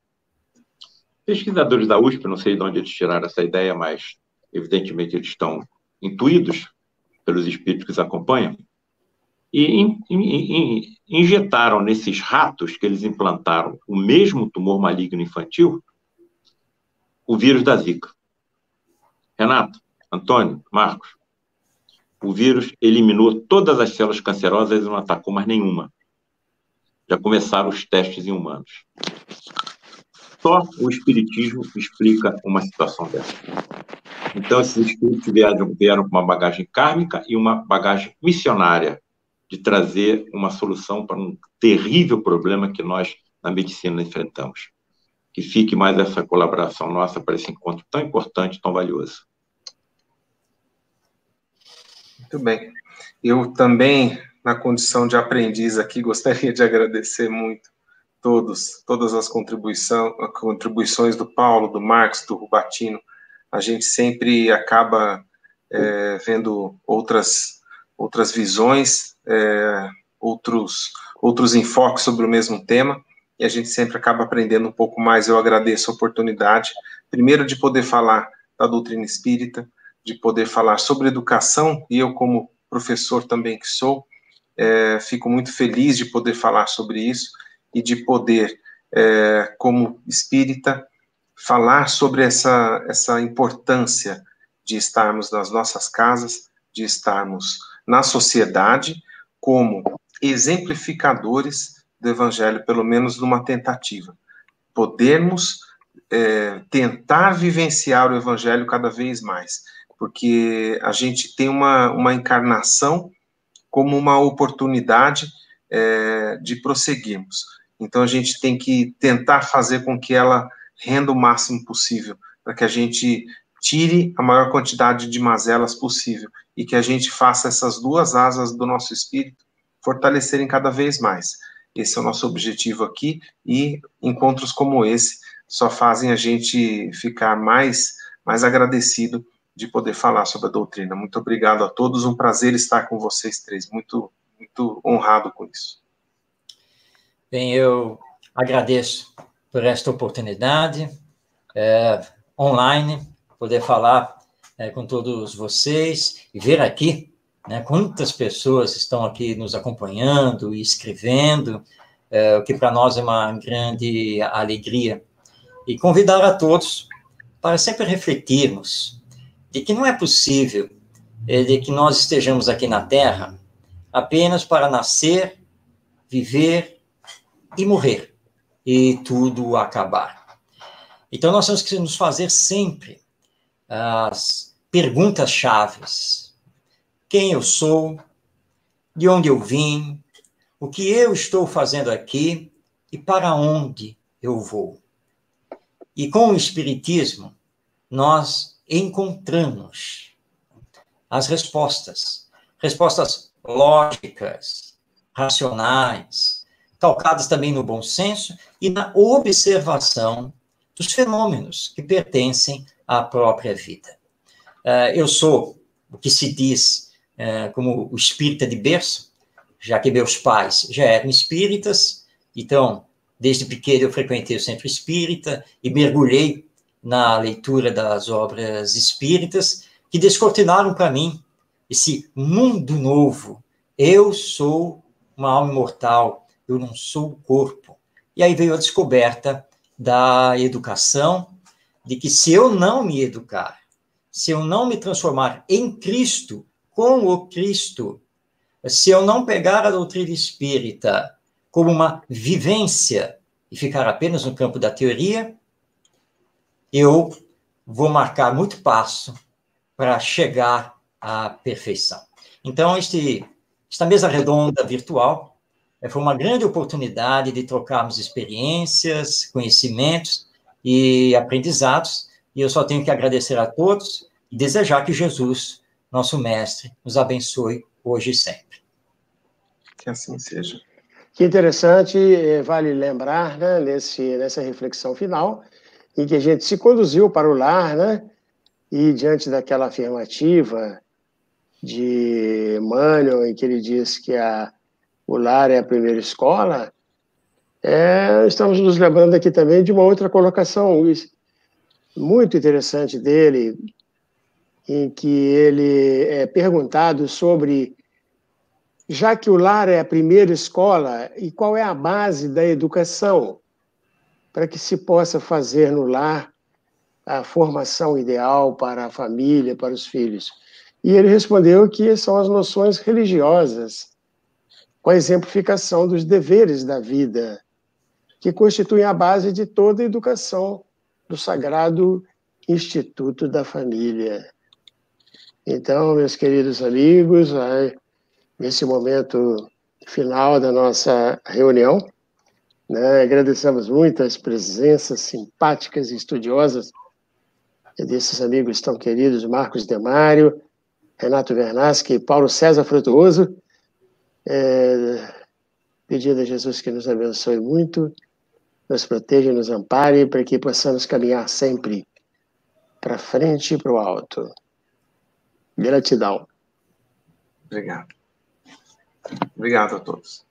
Pesquisadores da USP, não sei de onde eles tiraram essa ideia, mas evidentemente eles estão intuídos pelos espíritos que os acompanham, e injetaram nesses ratos que eles implantaram o mesmo tumor maligno infantil, o vírus da Zika. Renato, Antônio, Marcos, o vírus eliminou todas as células cancerosas e não atacou mais nenhuma. Já começaram os testes em humanos. Só o espiritismo explica uma situação dessa. Então, esses espíritos vieram com uma bagagem kármica e uma bagagem missionária de trazer uma solução para um terrível problema que nós, na medicina, enfrentamos. Que fique mais essa colaboração nossa para esse encontro tão importante, tão valioso. Muito bem. Eu também, na condição de aprendiz aqui, gostaria de agradecer muito todas as contribuições do Paulo, do Marcos, do Rubatino. A gente sempre acaba vendo outras visões, outros enfoques sobre o mesmo tema, e a gente sempre acaba aprendendo um pouco mais. Eu agradeço a oportunidade, primeiro, de poder falar da doutrina espírita, de poder falar sobre educação, e eu, como professor também que sou, fico muito feliz de poder falar sobre isso e de poder, como espírita, falar sobre essa importância de estarmos nas nossas casas, de estarmos na sociedade como exemplificadores do Evangelho, pelo menos numa tentativa. Podermos tentar vivenciar o Evangelho cada vez mais, porque a gente tem uma encarnação como uma oportunidade de prosseguirmos. Então, a gente tem que tentar fazer com que ela renda o máximo possível, para que a gente tire a maior quantidade de mazelas possível e que a gente faça essas duas asas do nosso espírito fortalecerem cada vez mais. Esse é o nosso objetivo aqui, e encontros como esse só fazem a gente ficar mais agradecido de poder falar sobre a doutrina. Muito obrigado a todos, um prazer estar com vocês três, muito, muito honrado com isso. Bem, eu agradeço por esta oportunidade online, poder falar com todos vocês e ver aqui quantas pessoas estão aqui nos acompanhando e escrevendo, o que para nós é uma grande alegria. E convidar a todos para sempre refletirmos de que não é possível de que nós estejamos aqui na Terra apenas para nascer, viver e morrer, e tudo acabar. Então, nós temos que nos fazer sempre as perguntas-chave. Quem eu sou? De onde eu vim? O que eu estou fazendo aqui? E para onde eu vou? E com o Espiritismo, nós encontramos as respostas lógicas, racionais, calcadas também no bom senso e na observação dos fenômenos que pertencem à própria vida. Eu sou o que se diz como o espírita de berço, já que meus pais já eram espíritas, então, desde pequeno eu frequentei o centro espírita e mergulhei na leitura das obras espíritas, que descortinaram para mim esse mundo novo. Eu sou uma alma imortal, eu não sou o corpo. E aí veio a descoberta da educação, de que se eu não me educar, se eu não me transformar em Cristo, com o Cristo, se eu não pegar a doutrina espírita como uma vivência e ficar apenas no campo da teoria, eu vou marcar muito passo para chegar à perfeição. Então, esta mesa redonda virtual foi uma grande oportunidade de trocarmos experiências, conhecimentos e aprendizados, e eu só tenho que agradecer a todos e desejar que Jesus, nosso mestre, nos abençoe hoje e sempre. Que assim seja. Que interessante, vale lembrar, nessa reflexão final, em que a gente se conduziu para o lar, e diante daquela afirmativa de Emmanuel, em que ele diz que o lar é a primeira escola, estamos nos lembrando aqui também de uma outra colocação muito interessante dele, em que ele é perguntado sobre, já que o lar é a primeira escola, e qual é a base da educação para que se possa fazer no lar a formação ideal para a família, para os filhos? E ele respondeu que são as noções religiosas, com a exemplificação dos deveres da vida, que constituem a base de toda a educação do Sagrado Instituto da Família. Então, meus queridos amigos, nesse momento final da nossa reunião, agradecemos muito as presenças simpáticas e estudiosas desses amigos tão queridos, Marcos Demário, Renato Vernaschi e Paulo César Frutuoso. Pedindo a Jesus que nos abençoe muito, nos proteja e nos ampare, para que possamos caminhar sempre para frente e para o alto. Gratidão. Obrigado. Obrigado a todos.